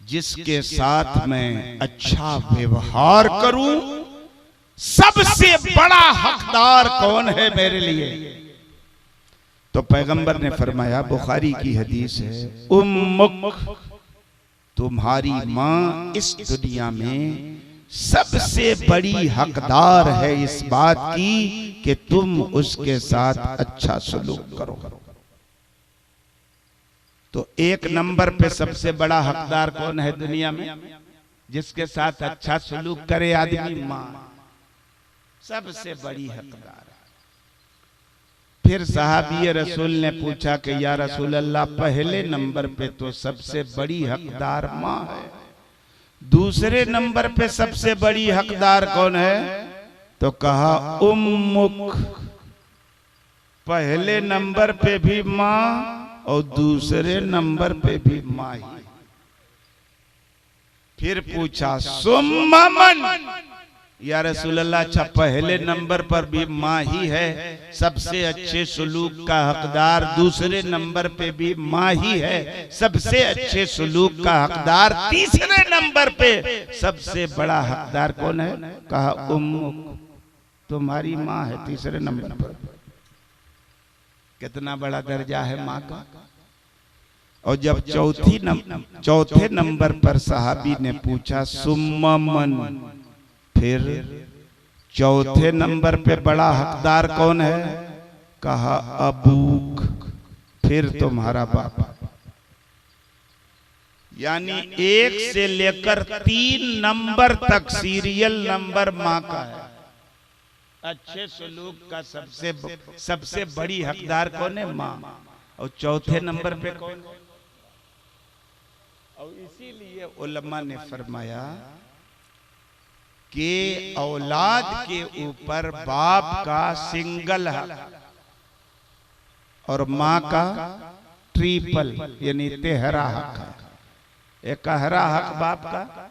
Speaker 2: जिसके साथ मैं अच्छा व्यवहार करूं, सबसे बड़ा हकदार कौन है मेरे लिए? तो पैगंबर ने फरमाया, बुखारी की हदीस है, उम्मुक, तुम्हारी माँ इस दुनिया में सबसे बड़ी हकदार है इस बात की कि तुम उसके साथ अच्छा सलूक करो। तो एक नंबर पे सबसे बड़ा हकदार कौन है दुनिया में? जिसके साथ अच्छा सलूक करे आदमी, माँ सबसे बड़ी हकदार है। फिर सहाबी रसूल ने पूछा कि या रसूल अल्लाह, पहले नंबर पे तो सबसे बड़ी हकदार माँ है, दूसरे नंबर पे सबसे बड़ी हकदार कौन है? तो कहा उम्मुक, पहले नंबर पे भी माँ और दूसरे नंबर पे भी माँ ही। फिर पूछा सुम्मा मन, या रसूल अल्लाह, अच्छा पहले नंबर पर भी माँ ही है, सबसे अच्छे सलूक का हकदार, दूसरे नंबर पे भी माँ ही है, सबसे अच्छे सलूक का हकदार, तीसरे नंबर पे सबसे बड़ा हकदार कौन है? कहा उम्मुक, तुम्हारी माँ है तीसरे नंबर पर। कितना बड़ा दर्जा है माँ का। और जब चौथे नंबर पर सहाबी ने पूछा सुम्मा मन, फिर चौथे नंबर पे बड़ा हकदार कौन है? कहा अबूक, फिर तुम्हारा बाप। यानी 1 से लेकर 3 नंबर तक सीरियल नंबर माँ का है। अच्छे सलूक का सबसे बड़ी हकदार कौन है? माँ। और चौथे नंबर पे कौन है? और इसीलिए उलमा ने फरमाया कि औलाद के ऊपर बाप का सिंगल हक और माँ का ट्रिपल यानी तेहरा हक है। एक कहरा हक बाप का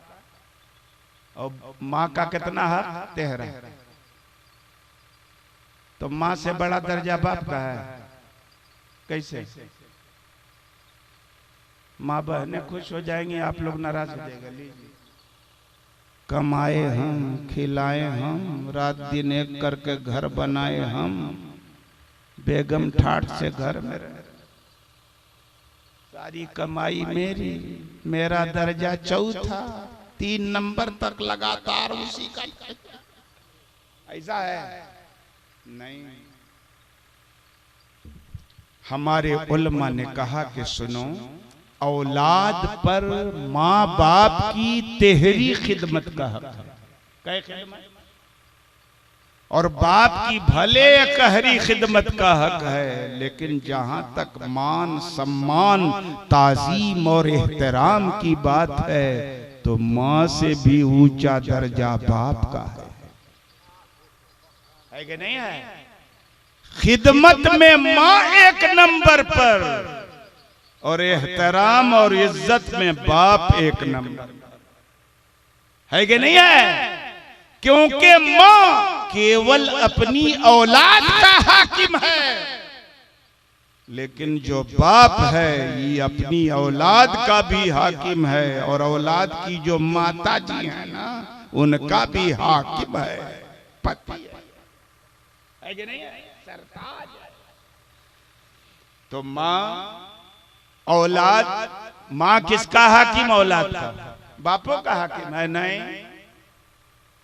Speaker 2: और माँ का कितना हक? तेहरा। तो माँ से बड़ा दर्जा बाप का है। कैसे? माँ बहनें खुश हो जाएंगी, आप लोग नाराज हो जाएगा। कमाए हम, खिलाए हम, रात दिन एक करके घर बनाए हम, बेगम ठाट से घर में रहे, सारी कमाई मेरी, मेरा दर्जा चौथा, 3 नंबर तक लगातार उसी का। ऐसा है नहीं। हमारे उलमा ने कहा कि सुनो, औलाद पर माँ बाप की तेहरी खिदमत का हक है। क्या खिदमत? और बाप की भले कहरी खिदमत का हक है, लेकिन जहां तक मान सम्मान ताजीम और एहतराम की बात है तो माँ से भी ऊंचा दर्जा बाप का है कि नहीं है? खिदमत में माँ एक नंबर पर और एहतराम और इज्जत में बाप एक नंबर है कि नहीं है? क्योंकि माँ केवल अपनी औलाद का हाकिम है, लेकिन जो बाप है ये अपनी औलाद का भी हाकिम है, और औलाद की जो माता जी है ना उनका भी हाकिम है, पति है कि नहीं है? सरताज है। तो माँ औलाद, माँ किसका हाकिम? औलाद का। बापों का हाकिम है? नहीं,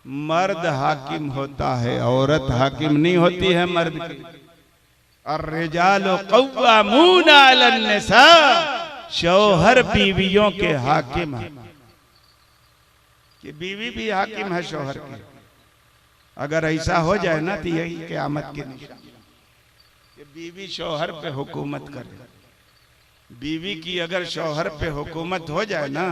Speaker 2: मर्द हाकिम होता है, औरत हाकिम नहीं होती है मर्द की। और रिजालो कव्वामून अलन निसा, शौहर बीवियों के हाकिम है। कि बीवी भी हाकिम है शौहर की। अगर ऐसा हो जाए ना तो यही क़यामत की निशानी कि बीवी शौहर पे हुकूमत करे। बीवी की अगर शौहर पे हुकूमत हो जाए ना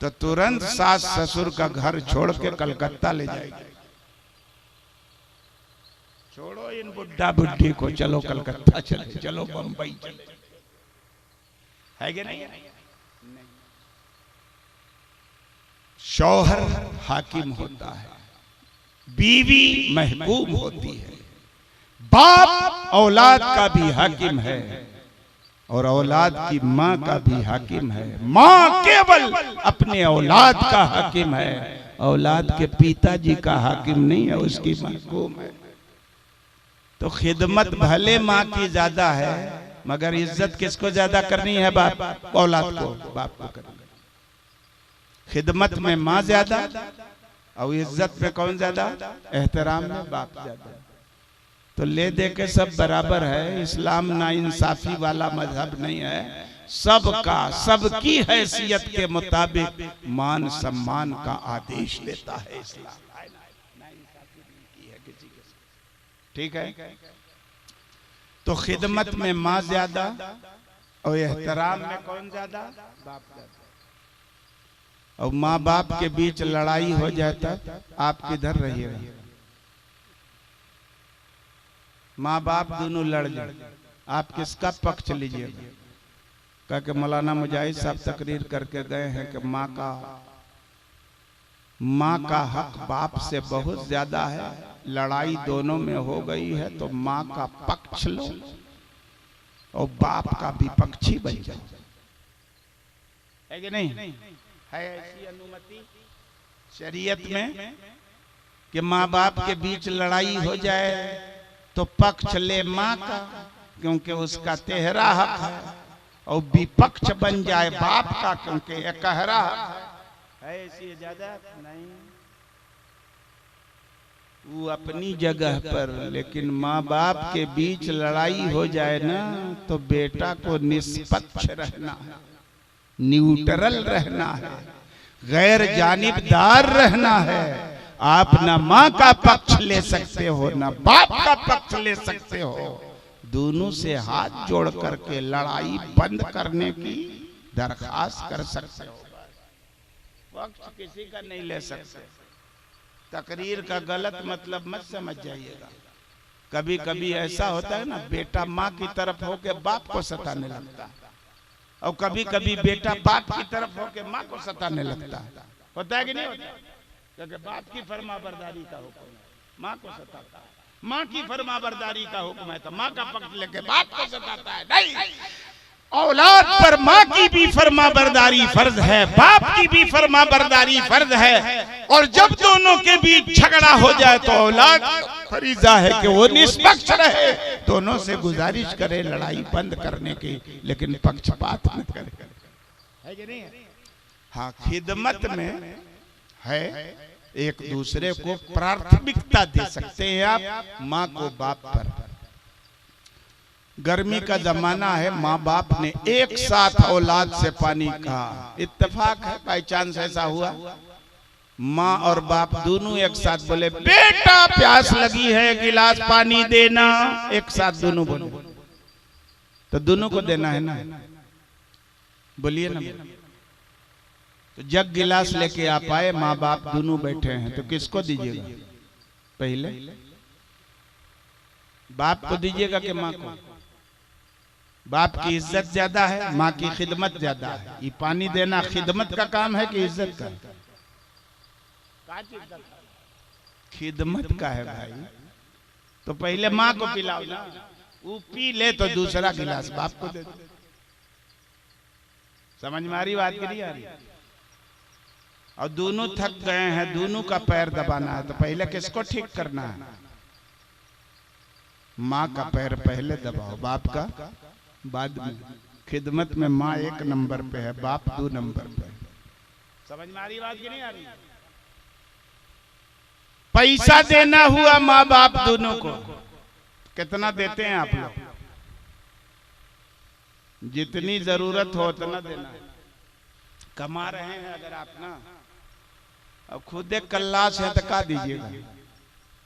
Speaker 2: तो तुरंत सास ससुर का घर छोड़ के कलकत्ता ले जाएगी। छोड़ो इन बुढ़ा बुढ़ी को, चलो कलकत्ता चले, चलो बंबई चले, है कि नहीं? शौहर हाकिम होता है, बीवी महबूब होती है, बाप औलाद का भी हाकिम है और औलाद की माँ का भी हाकिम है। माँ केवल अपने औलाद का हाकिम है, औलाद के पिताजी का हाकिम नहीं है, उसकी महकूम है। तो खिदमत भले माँ की ज्यादा है, मगर इज्जत किसको ज्यादा करनी है? बाप औलाद को, बाप को करनी। खिदमत में माँ ज्यादा और इज्जत में कौन ज्यादा? एहतराम में बाप ज्यादा। तो ले दे के सब बराबर है। इस्लाम ना इंसाफी वाला मजहब नहीं है, सबका सबकी हैसियत के मुताबिक मान सम्मान का आदेश देता है इस्लाम। ठीक है? तो खिदमत में माँ ज्यादा और एहतराम में कौन ज्यादा? बाप ज्यादा। और माँ बाप के बीच लड़ाई हो जाता, आप किधर रहिएगा? माँ बाप दोनों लड़ जाए, आप किसका पक्ष लीजिएगा? कह के मौलाना मुजाहिद साहब तकरीर करके गए हैं कि माँ का हक बाप से बहुत ज्यादा है, लड़ाई दोनों में हो गई है तो माँ का पक्ष लो और बाप का विपक्षी बन जाओ। है कि नहीं? है ऐसी अनुमति शरीयत में कि माँ बाप के बीच लड़ाई हो जाए तो पक्ष ले माँ का, क्योंकि उसका तेहरा हक है, और विपक्ष बन जाए बाप का, क्योंकि एकहरा हक है। ऐसी इजाजत नहीं, वो अपनी जगह पर। लेकिन माँ बाप के बीच लड़ाई हो जाए ना तो बेटा को निष्पक्ष रहना है, न्यूट्रल रहना है, गैर जानिबदार रहना है। आप न माँ का पक्ष ले सकते हो न बाप का पक्ष ले सकते हो, दोनों से हाथ जोड़ करके लड़ाई बंद करने की दरखास्त कर सकते हो। पक्ष किसी का नहीं ले सकते। तकरीर का गलत मतलब मत समझ जाइएगा। कभी कभी ऐसा होता है ना, बेटा माँ की तरफ होके बाप को सताने लगता है, और कभी कभी बेटा बाप की तरफ होके माँ को सताने लगता है। होता है कि नहीं होता? क्योंकि बाप की फरमाबरदारी का हुक्म है, माँ को सताता है। माँ की फरमाबरदारी का हुक्म है तो माँ का पक्ष लेके बाप को सताता है। नहीं, औलाद पर माँ की भी फरमाबरदारी फर्ज है, बाप की भी फरमाबरदारी फर्ज है। और जब दोनों के बीच झगड़ा हो जाए तो औलाद फरीजा है कि वो निष्पक्ष रहे, दोनों से गुजारिश करे लड़ाई बंद करने की, लेकिन पक्षपात मत करे। है कि नहीं? हाँ, खिदमत में है एक दूसरे को प्राथमिकता दे सकते हैं आप, माँ को बाप पर। गर्मी का जमाना है, माँ बाप ने एक साथ औलाद से पानी कहा। इत्तेफाक है, बाई चांस ऐसा हुआ, माँ और बाप दोनों एक साथ बोले बेटा प्यास लगी है, गिलास पानी देना। एक साथ दोनों बोले तो दोनों को देना है ना, बोलिए ना। तो जग गिलास लेके आप आए, माँ बाप दोनों बैठे हैं, तो किसको दीजिएगा? पहले बाप को दीजिएगा कि माँ को? बाप की इज्जत ज्यादा है, माँ की खिदमत ज्यादा है। ये पानी देना खिदमत का काम है कि इज्जत का? खिदमत का है भाई। तो पहले माँ को पिलाओ ना, वो पी ले तो दूसरा गिलास बाप को दे दो। समझ में आ रही बात? की नहीं आ रही? और दोनों थक गए हैं, दोनों का पैर दबाना है, तो पहले किसको ठीक करना है? माँ का पैर पहले दबाओ, बाप का बाद में। खिदमत में माँ 1 नंबर पे है, बाप 2 नंबर पे। समझ में आ रही बात की नहीं आ रही? पैसा देना हुआ माँ बाप दोनों को, कितना देते हैं आप लोग? जितनी जरूरत हो उतना देना है। कमा रहे हैं अगर आप ना, अब खुद एक कल्लास है तो का दीजिएगा?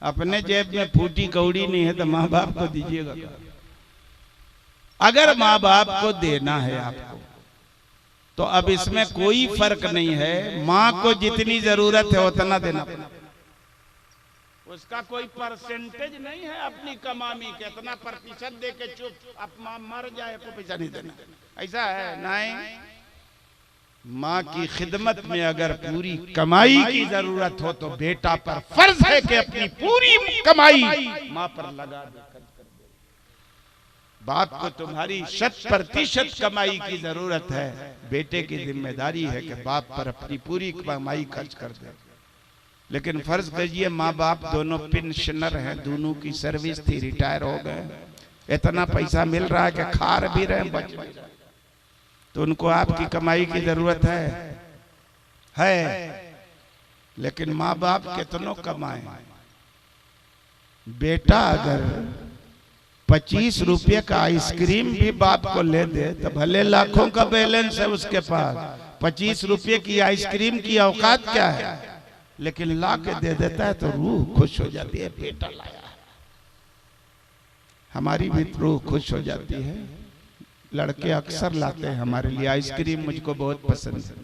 Speaker 2: अपने जेब में फूटी कौड़ी नहीं है तो माँ बाप को दीजिएगा? अगर माँ बाप को देना है आपको, तो अब इसमें कोई फर्क नहीं है, माँ को जितनी जरूरत है उतना देना पड़ेगा। उसका कोई परसेंटेज नहीं है अपनी कमाई के, इतना प्रतिशत दे के चुप, अब माँ मर जाए को पैसा नहीं देना, ऐसा है नहीं। माँ की खिदमत में अगर पूरी कमाई की जरूरत हो तो बेटा पर फर्ज है कि अपनी पूरी कमाई माँ पर लगा दे। बाप को तुम्हारी 100% कमाई की जरूरत है, बेटे की जिम्मेदारी है कि बाप पर अपनी पूरी कमाई खर्च कर दे। लेकिन फर्ज कीजिए माँ बाप दोनों पेंशनर हैं, दोनों की सर्विस थी, रिटायर हो गए, इतना पैसा मिल रहा है कि खा भी रहे हैं, बच भी रहे, तो उनको आपकी कमाई की जरूरत है। लेकिन माँ बाप कितनों कमाए? बेटा अगर 25 रुपये का आइसक्रीम भी बाप को ले दे तो भले लाखों का बैलेंस है उसके पास, 25 रुपये की आइसक्रीम की औकात क्या है, लेकिन ला के दे देता है तो रूह खुश हो जाती है, बेटा लाया। हमारी भी रूह खुश हो जाती है। लड़के अक्सर लाते हैं हमारे लिए आइसक्रीम, मुझको बहुत पसंद है।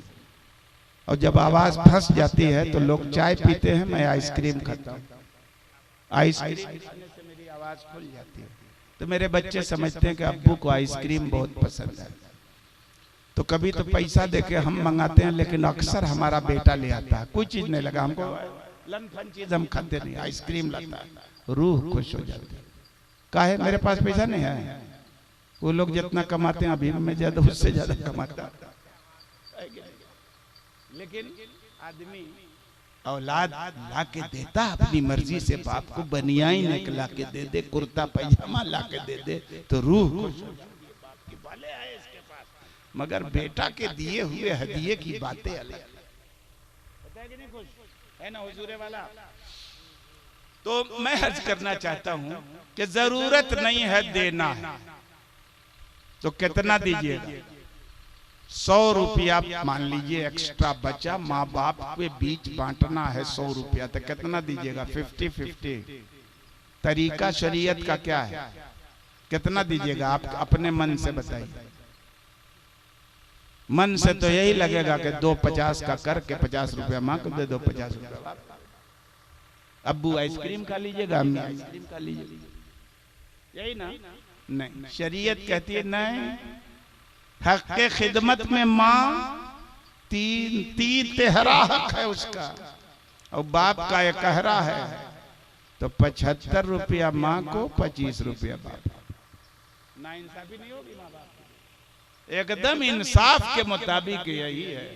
Speaker 2: और जब आवाज फंस जाती है तो लोग चाय पीते हैं, मैं आइसक्रीम खाता हूँ। आइसक्रीम खाने से मेरी आवाज खुल जाती है, तो मेरे बच्चे समझते हैं कि अब्बू को आइसक्रीम बहुत पसंद है। तो कभी तो पैसा देके हम मंगाते हैं, लेकिन अक्सर हमारा बेटा ले आता है। कोई चीज नहीं लगा हमको, लन फन चीज हम खाते नहीं, आइसक्रीम लाता है, रूह खुश हो जाती है। काहे? मेरे पास पैसा नहीं है। वो लोग जितना कमाते हैं अभी मैं ज्यादा, उससे ज्यादा कमाता, लेकिन आदमी औलाद ला के देता अपनी मर्जी से। बाप को बनियान ला के दे दे, कुर्ता पैजामा ला के दे दे तो रूह खुश हो जाती है। बाप की भले है इसके पास, मगर बेटा के दिए हुए हदिये की बातें अलग है, नहीं खुश है ना हुजूरे वाला। तो मैं अर्ज करना चाहता हूं कि जरूरत नहीं है देना है तो कितना दीजिएगा? 100 रुपया मान लीजिए एक्स्ट्रा बचा, माँ बाप के बीच बांटना है 100 रुपया, तो कितना दीजिएगा? 50-50। तरीका शरीयत का क्या है? कितना दीजिएगा आप अपने मन से बताइए। मन से तो यही लगेगा कि 2.50 का करके 50 रुपया माँ को दे दो, 50 रुपया अब्बू आइसक्रीम खा लीजिएगा, अम्मी आइसक्रीम खा लीजिएगा, यही ना? नहीं, शरीयत कहती है नहीं, हक के खिदमत में माँ तीन तेहरा हक है उसका, और बाप का एक कहरा है, तो 75 रुपया माँ को, 25 रुपया बाप। नाइंसाफी नहीं होगी माँ बाप की। एकदम इंसाफ के मुताबिक यही है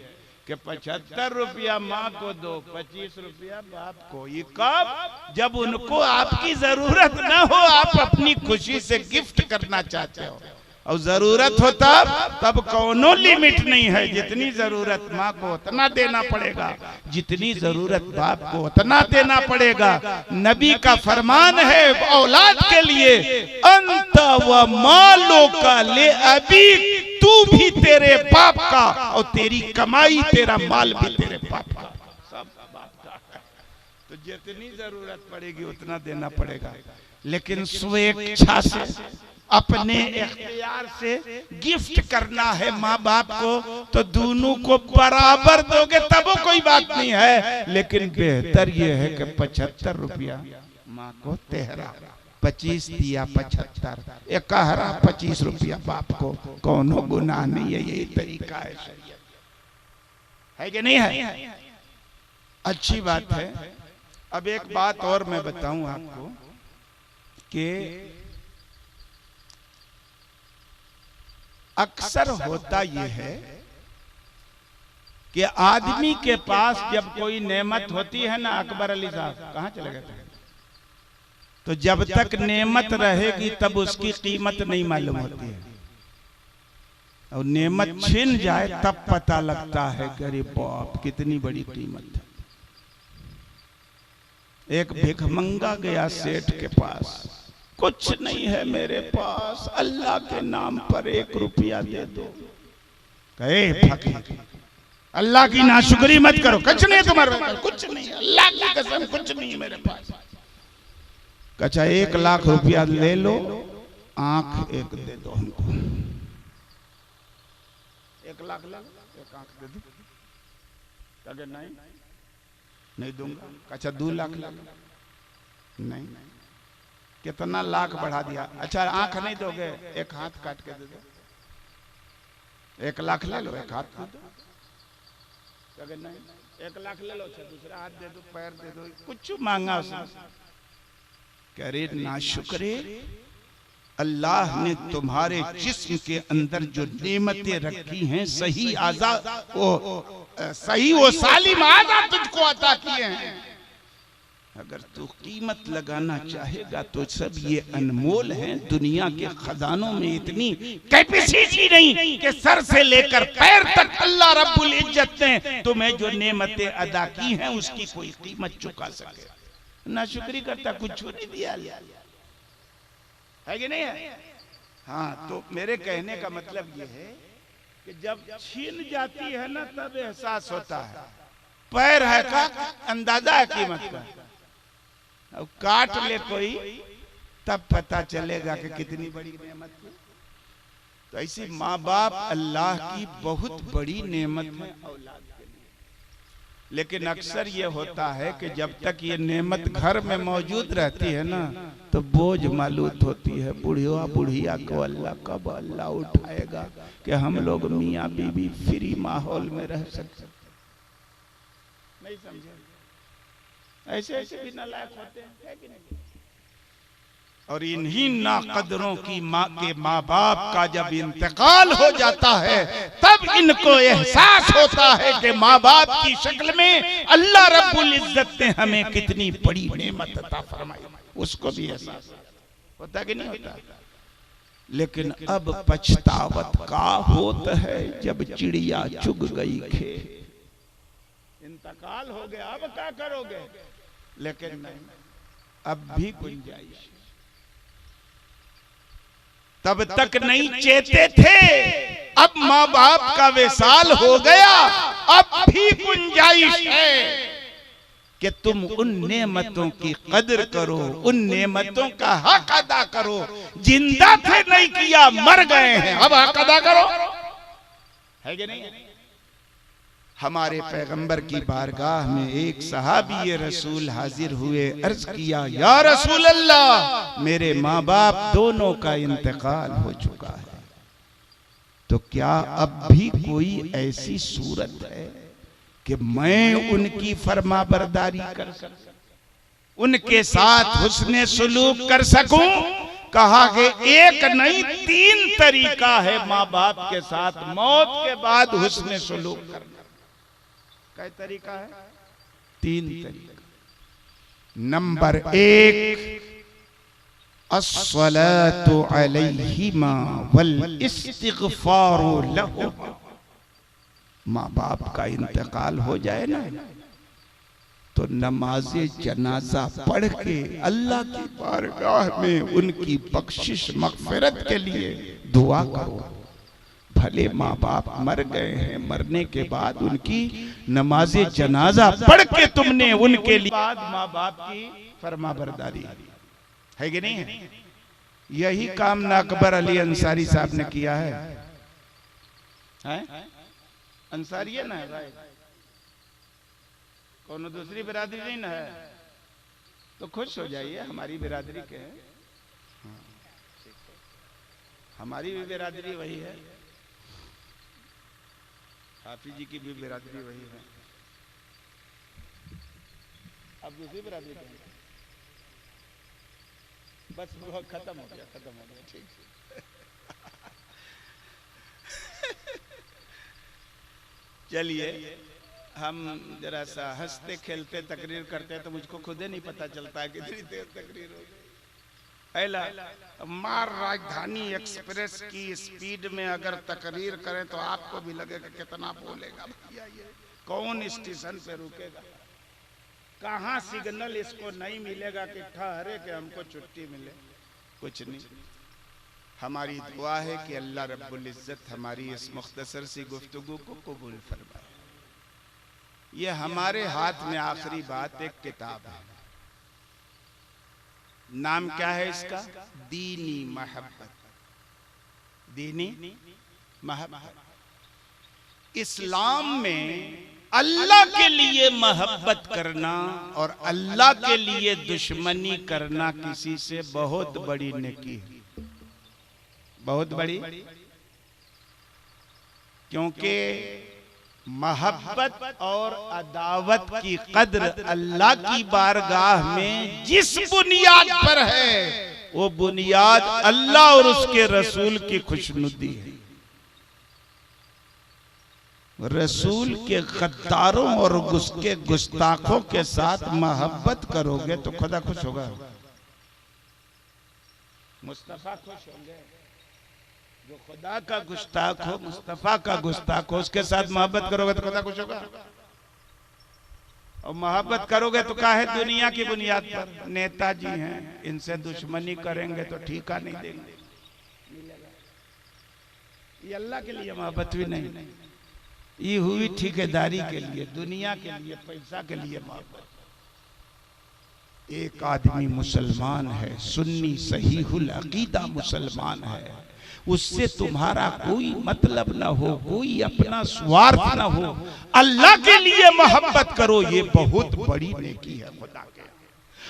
Speaker 2: कि 75 रुपया माँ को दो, 25 रुपया बाप को। ये कब? जब उनको आपकी जरूरत ना हो, आप अपनी खुशी से गिफ्ट करना चाहते हो, और जरूरत हो तब कोनो लिमिट नहीं है। जितनी जरूरत माँ को उतना देना पड़ेगा, जितनी जरूरत बाप को उतना देना पड़ेगा। नबी का फरमान है औलाद के लिए, अंत व मालो का ले अभी, तू भी तेरे बाप का और तेरी कमाई तेरा माल भी तेरे बाप का, सब बाप का है। तो जितनी जरूरत पड़ेगी उतना देना पड़ेगा। लेकिन स्वेच्छा से अपने इख्तियार से गिफ्ट करना है माँ बाप को, तो दोनों को बराबर दोगे तब कोई बात नहीं है। लेकिन बेहतर ये है कि 75 रुपया माँ को, 13 25 दिया 75, 11 25 रुपया बाप को, कोनो गुनाह नहीं है। यही तरीका है कि नहीं है? अच्छी बात है। अब एक बात और मैं बताऊं आपको कि अक्सर होता यह है कि आदमी के पास जब कोई नेमत होती है ना, अकबर अली साहब कहाँ चले गए थे, तो जब तक नेमत रहेगी तब उसकी कीमत नहीं मालूम होती है, और नेमत छिन जाए तब पता लगता है कि अरे बाप कितनी बड़ी कीमत है। एक भिखमंगा गया सेठ के पास, कुछ नहीं है मेरे पास, अल्लाह के नाम पर 1 रुपया दे दो। कहे फकीर अल्लाह की नाशुक्री मत करो, कुछ नहीं तुम्हारे पास, कुछ नहीं, अल्लाह की कसम कुछ नहीं मेरे पास। कचा 1 लाख रुपया ले लो, आंख एक दे दो हमको। 1 लाख ला, 1 आंख दे दो। कहे नहीं दूंगा। कचा 2 लाख ला, नहीं। कितना लाख बढ़ा दिया। अच्छा आंख नहीं दोगे, 1 हाथ काट के दे दो। 1 लाख ले लो, 1 हाथ दे दो। कहे नहीं, 1 लाख ले लो, अच्छा दूसरा हाथ दे दो, पैर दे दो, कुछ मांगा उसने। कह रहे नाशुक्रे, अल्लाह ने तुम्हारे जिस्म के अंदर जो नेमतें रखी हैं, सही आजाद वो सालिम आजाद तुझको अता किए हैं, अगर तू कीमत लगाना चाहेगा तो सब ये अनमोल हैं। दुनिया के खजानों में इतनी कैपेसिटी नहीं कि सर से लेकर पैर तक अल्लाह रब्बुल इज्जत ने तुम्हें जो नेमतें अदा की हैं उसकी कोई कीमत चुका सके। नाशुक्री करता, कुछ नहीं दिया, है कि नहीं है? हाँ, तो मेरे कहने का मतलब ये है कि जब छीन जाती है ना तब एहसास होता है। पैर है का अंदाजा है कीमत का, अब काट ले कोई तब पता चलेगा कि कितनी बड़ी नेमत है। तो ऐसी माँ बाप अल्लाह की बहुत बड़ी नेमत है औलाद के लिए। लेकिन अक्सर ये होता है कि जब तक ये नेमत घर में मौजूद रहती है ना तो बोझ मालूम होती है। बुढ़िया को अल्लाह कब अल्लाह उठाएगा कि हम लोग मियाँ बीबी फ्री माहौल में रह सकते। नहीं समझे? ऐसे ऐसे भी नालायक होते हैं, है कि नहीं? और इन्हीं नाकदरों की माँ बाप का जब इंतकाल हो जाता है तब इनको एहसास होता है कि माँ बाप की शक्ल में अल्लाह रब्बुल इज्जत ने हमें कितनी बड़ी नेमत अता फरमाई, उसको भी एहसास होता कि नहीं होता? लेकिन अब पछतावत का होत है जब चिड़िया चुग गई खेत। इंतकाल हो गया, अब क्या करोगे? लेकिन नहीं, अब भी गुंजाइश। तब तक नहीं चेते थे, अब माँ बाप का विसाल हो गया, अब भी गुंजाइश है कि तुम उन नेमतों की कदर करो, उन नेमतों का हक अदा करो। जिंदा थे नहीं किया, मर गए हैं, अब हक अदा करो, है कि नहीं? हमारे पैगंबर की बारगाह में एक सहाबी रसूल हाजिर हुए, अर्ज किया या रसूल अल्लाह, मेरे माँ बाप दोनों का इंतकाल हो चुका है, तो क्या अब भी कोई ऐसी सूरत है कि मैं उनकी फरमाबरदारी कर सकूं, उनके साथ हुस्ने सुलूक कर सकूं? कहा कि एक नहीं 3 तरीका है माँ बाप के साथ मौत के बाद हुस्ने सुलूक करना। क्या तरीका है? 3 तरीका। नंबर 1, अस्सलातु अलैहिमा वल इस्तिग़फ़ारु लहुमा। माँ बाप का इंतकाल हो जाए ना तो नमाज़े जनाजा पढ़ के अल्लाह की बारगाह में उनकी बख्शिश मग़फ़िरत के लिए दुआ करो। भले माँ बाप मर गए हैं, मरने के बाद उनकी नमाज़े जनाजा पढ़ के तुमने उनके लिए माँ बाप की फरमाबरदारी है कि नहीं है? यही काम ना अकबर अली अंसारी साहब ने किया है? अंसारी है ना भाई, कौन दूसरी बिरादरी नहीं ना है? तो खुश हो जाइए, हमारी बिरादरी के हैं। हाँ, हमारी भी बिरादरी वही है, हाफिज जी की भी बिरादरी वही है। अब दूसरी बिरादरी के हैं, बस वो खत्म हो गया, खत्म हो गया। ठीक है। चलिए हम जरा सा हंसते खेलते तकरीर करते हैं तो मुझको खुद ही नहीं पता चलता है कितनी देर तकरीर हो गई। ऐला मार राजधानी एक्सप्रेस की स्पीड में अगर तकरीर करें तो आपको भी लगेगा कितना बोलेगा भैया, ये कौन स्टेशन पे रुकेगा, कहाँ सिग्नल इसको नहीं मिलेगा कि ठहरे के हमको छुट्टी मिले। कुछ नहीं, हमारी दुआ है कि अल्लाह रब्बुल इज्जत हमारी इस मुख्तसर सी गुफ्तगू को कबूल फरमाए। ये हमारे हाथ में आखिरी बात एक किताब है, नाम क्या है इसका? दीनी मोहब्बत। दीनी मोहब्बत। इस्लाम में अल्लाह के लिए मोहब्बत करना और अल्लाह के लिए दुश्मनी करना किसी से बहुत बड़ी नेकी है, बहुत बड़ी। क्योंकि मोहब्बत और अदावत की कद्र अल्लाह की बारगाह में जिस बुनियाद पर है वो बुनियाद अल्लाह और उसके रसूल की खुशनुदी है। रसूल के गद्दारों और उसके गुस्ताखों के साथ मोहब्बत करोगे तो खुदा खुश होगा, मुस्तफा खुश होंगे। जो खुदा का गुस्ताख हो, मुस्तफा का गुस्ताख हो, उसके साथ मोहब्बत करोगे तो खुदा खुश होगा। और मोहब्बत करोगे तो क्या है? दुनिया की बुनियाद पर नेताजी हैं, इनसे दुश्मनी करेंगे तो ठीका नहीं देंगे, ये अल्लाह के लिए मोहब्बत भी नहीं, ये हुई ठेकेदारी के लिए, दुनिया के लिए, पैसा के लिए मोहब्बत। एक आदमी मुसलमान है, सुन्नी सहीहुल अकीदा मुसलमान है, उससे तुम्हारा कोई मतलब ना हो, कोई अपना स्वार्थ ना हो, अल्लाह के लिए मोहब्बत करो, ये बहुत बड़ी नेकी है खुदा के।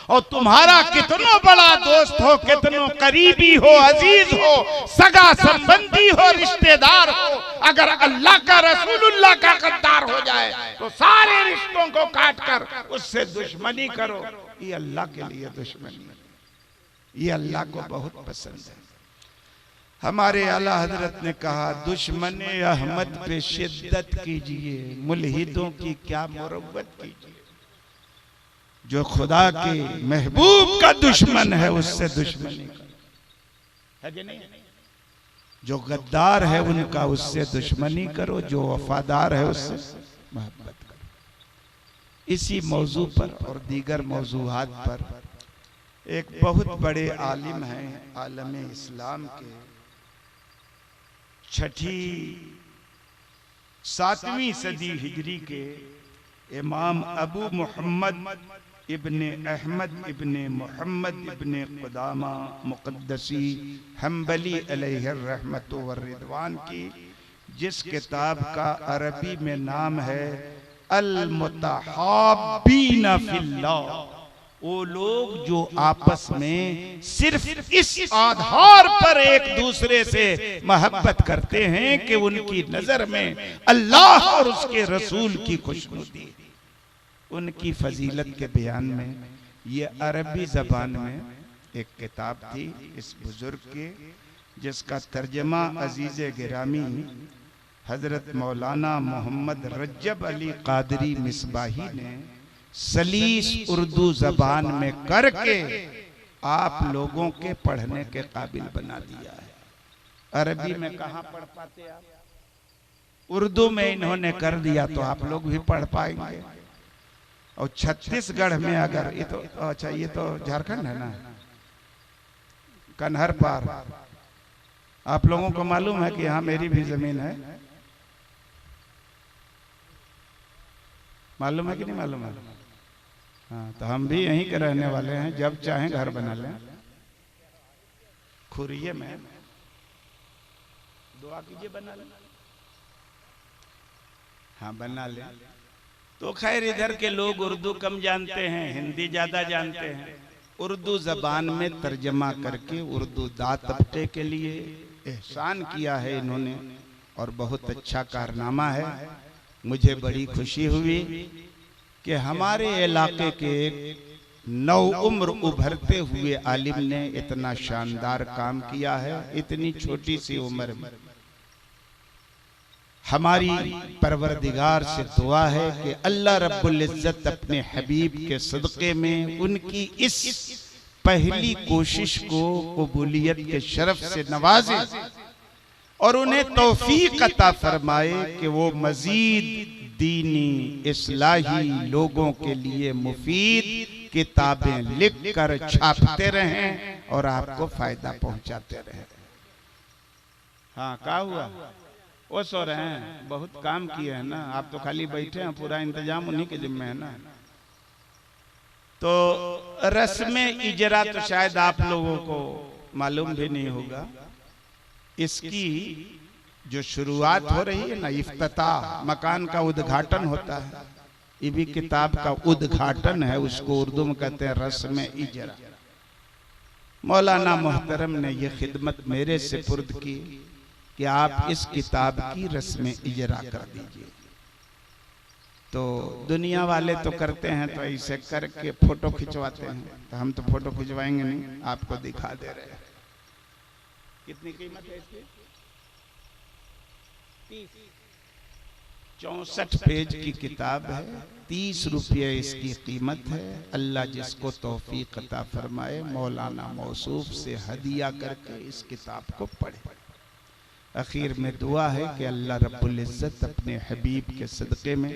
Speaker 2: और तुम्हारा कितना बड़ा दोस्त हो, कितनो करीबी हो, अजीज हो, सगा संबंधी हो, रिश्तेदार हो, अगर अल्लाह का रसूलुल्लाह का गद्दार हो जाए तो सारे रिश्तों को काट कर उससे दुश्मनी करो, ये अल्लाह के लिए दुश्मनी, ये अल्लाह को बहुत पसंद है। हमारे आला हजरत ने कहा, दुश्मन अहमद पे शिद्दत कीजिए, मुल्हिदों की क्या मुरव्वत कीजिए। जो खुदा के महबूब का दुश्मन है उससे दुश्मनी है कि नहीं? जो गद्दार है उनका उससे दुश्मनी करो, जो वफादार है उससे मोहब्बत करो। इसी मौजू पर और दीगर मौजूहात पर एक बहुत बड़े आलिम हैं आलम इस्लाम के, छठी 7वीं सदी हिजरी के इमाम अबू मोहम्मद इब्ने अहमद इब्ने मोहम्मद इब्ने कुदामा मुक़द्दसी हम्बली अलैहि रहमतु व रिदवान की जिस किताब का अरबी में नाम है अल मुतहाब्बीना फिल्लाह, वो लोग जो आपस में सिर्फ इस आधार पर एक दूसरे से मोहब्बत करते हैं कि उनकी नजर में अल्लाह और उसके रसूल की खुशनुदी, उनकी फजीलत के बयान में ये अरबी जबान में एक किताब थी इस बुजुर्ग के, जिसका तर्जमा अजीज गिरामी हजरत मौलाना मोहम्मद रज्जब अली कादरी मिसबाही ने सलीस उर्दू जबान में करके आप लोगों के पढ़ने के काबिल बना दिया है। अरबी में कहाँ पढ़ पाते आप, उर्दू में इन्होंने कर दिया तो आप लोग भी पढ़ पाएंगे। और छत्तीसगढ़ में अगर ये तो अच्छा, ये तो झारखंड है ना, कन्हर पार, आप लोगों को मालूम है कि यहाँ मेरी भी जमीन है, मालूम है कि नहीं मालूम है? हाँ, तो हम भी यहीं के रहने वाले हैं, जब चाहें घर बना लें। खुरिये में दुआ कीजिए बना लें। हाँ बना ले। तो खैर इधर के लोग उर्दू कम जानते हैं, हिंदी ज्यादा जानते हैं। उर्दू जबान में तर्जमा करके उर्दू दात तबके के लिए एहसान किया है इन्होंने, और बहुत अच्छा कारनामा है। मुझे बड़ी खुशी हुई कि हमारे इलाके के एक नौ उम्र उभरते हुए आलिम ने इतना शानदार काम किया है। इतनी छोटी सी उम्र में हमारी परवरदिगार से दुआ है कि अल्लाह रब्बुल इज्जत अपने हबीब के सदक़े में उनकी इस पहली कोशिश को कबूलियत के शरफ से नवाजे और उन्हें तौफीक अता फरमाए कि वो मजीद दीनी इस्लाही लोगों के लिए मुफीद किताबें लिख कर छापते रहें और आपको फायदा पहुंचाते रहें। हाँ क्या हुआ, वो सो रहे हैं, बहुत काम किए हैं ना, आप तो खाली बैठे हैं, पूरा इंतजाम उन्हीं के जिम्मे है ना। तो रस्म इजरा तो शायद आप लोगों को मालूम भी नहीं होगा। इसकी जो शुरुआत हो रही है ना, इफ्तिताह, मकान का उद्घाटन होता है, ये भी किताब का उद्घाटन है, उसको उर्दू में कहते हैं रस्म इजरा। मौलाना मोहतरम ने ये खिदमत मेरे सुपुर्द की कि आप इस किताब की रस्म इजरा कर दीजिए। तो दुनिया वाले तो करते हैं, तो ऐसे करके फोटो खिंचवाते हैं, तो हम तो फोटो खिंचवाएंगे नहीं, आपको दिखा दे रहे हैं। कितनी कीमत है इसकी? 64 पेज की किताब है, 30 रुपये इसकी कीमत है। अल्लाह जिसको तौफीक अता फरमाए मौलाना मौसूफ से हदिया करके इस किताब को पढ़े। आखिर में दुआ है कि अल्लाह रब्बुल इज्जत अपने हबीब के सदक़े में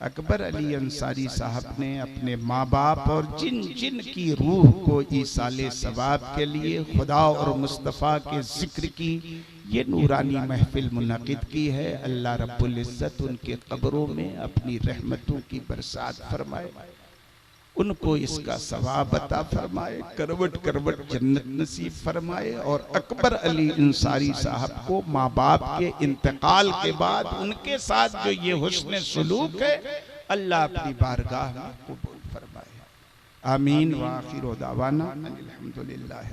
Speaker 2: अकबर अली अंसारी साहब ने अपने माँ बाप और जिन जिन की रूह को ईसाले सवाब के लिए खुदा और मुस्तफ़ा के जिक्र की ये नूरानी महफिल मुनक़िद की है, अल्लाह रब्बुल इज्जत उनके कब्रों में अपनी रहमतों की बरसात फरमाए, उनको इसका सवाब अता फरमाए, करवट करवट जन्नत नसीब फरमाए। और अकबर अली अंसारी साहब को माँ बाप के इंतकाल के बाद उनके साथ जो ये हुस्न सुलूक है, अल्लाह अपनी बारगाह में कबूल फरमाए। आमीन व आखिर दावाना अल्हम्दुलिल्लाह।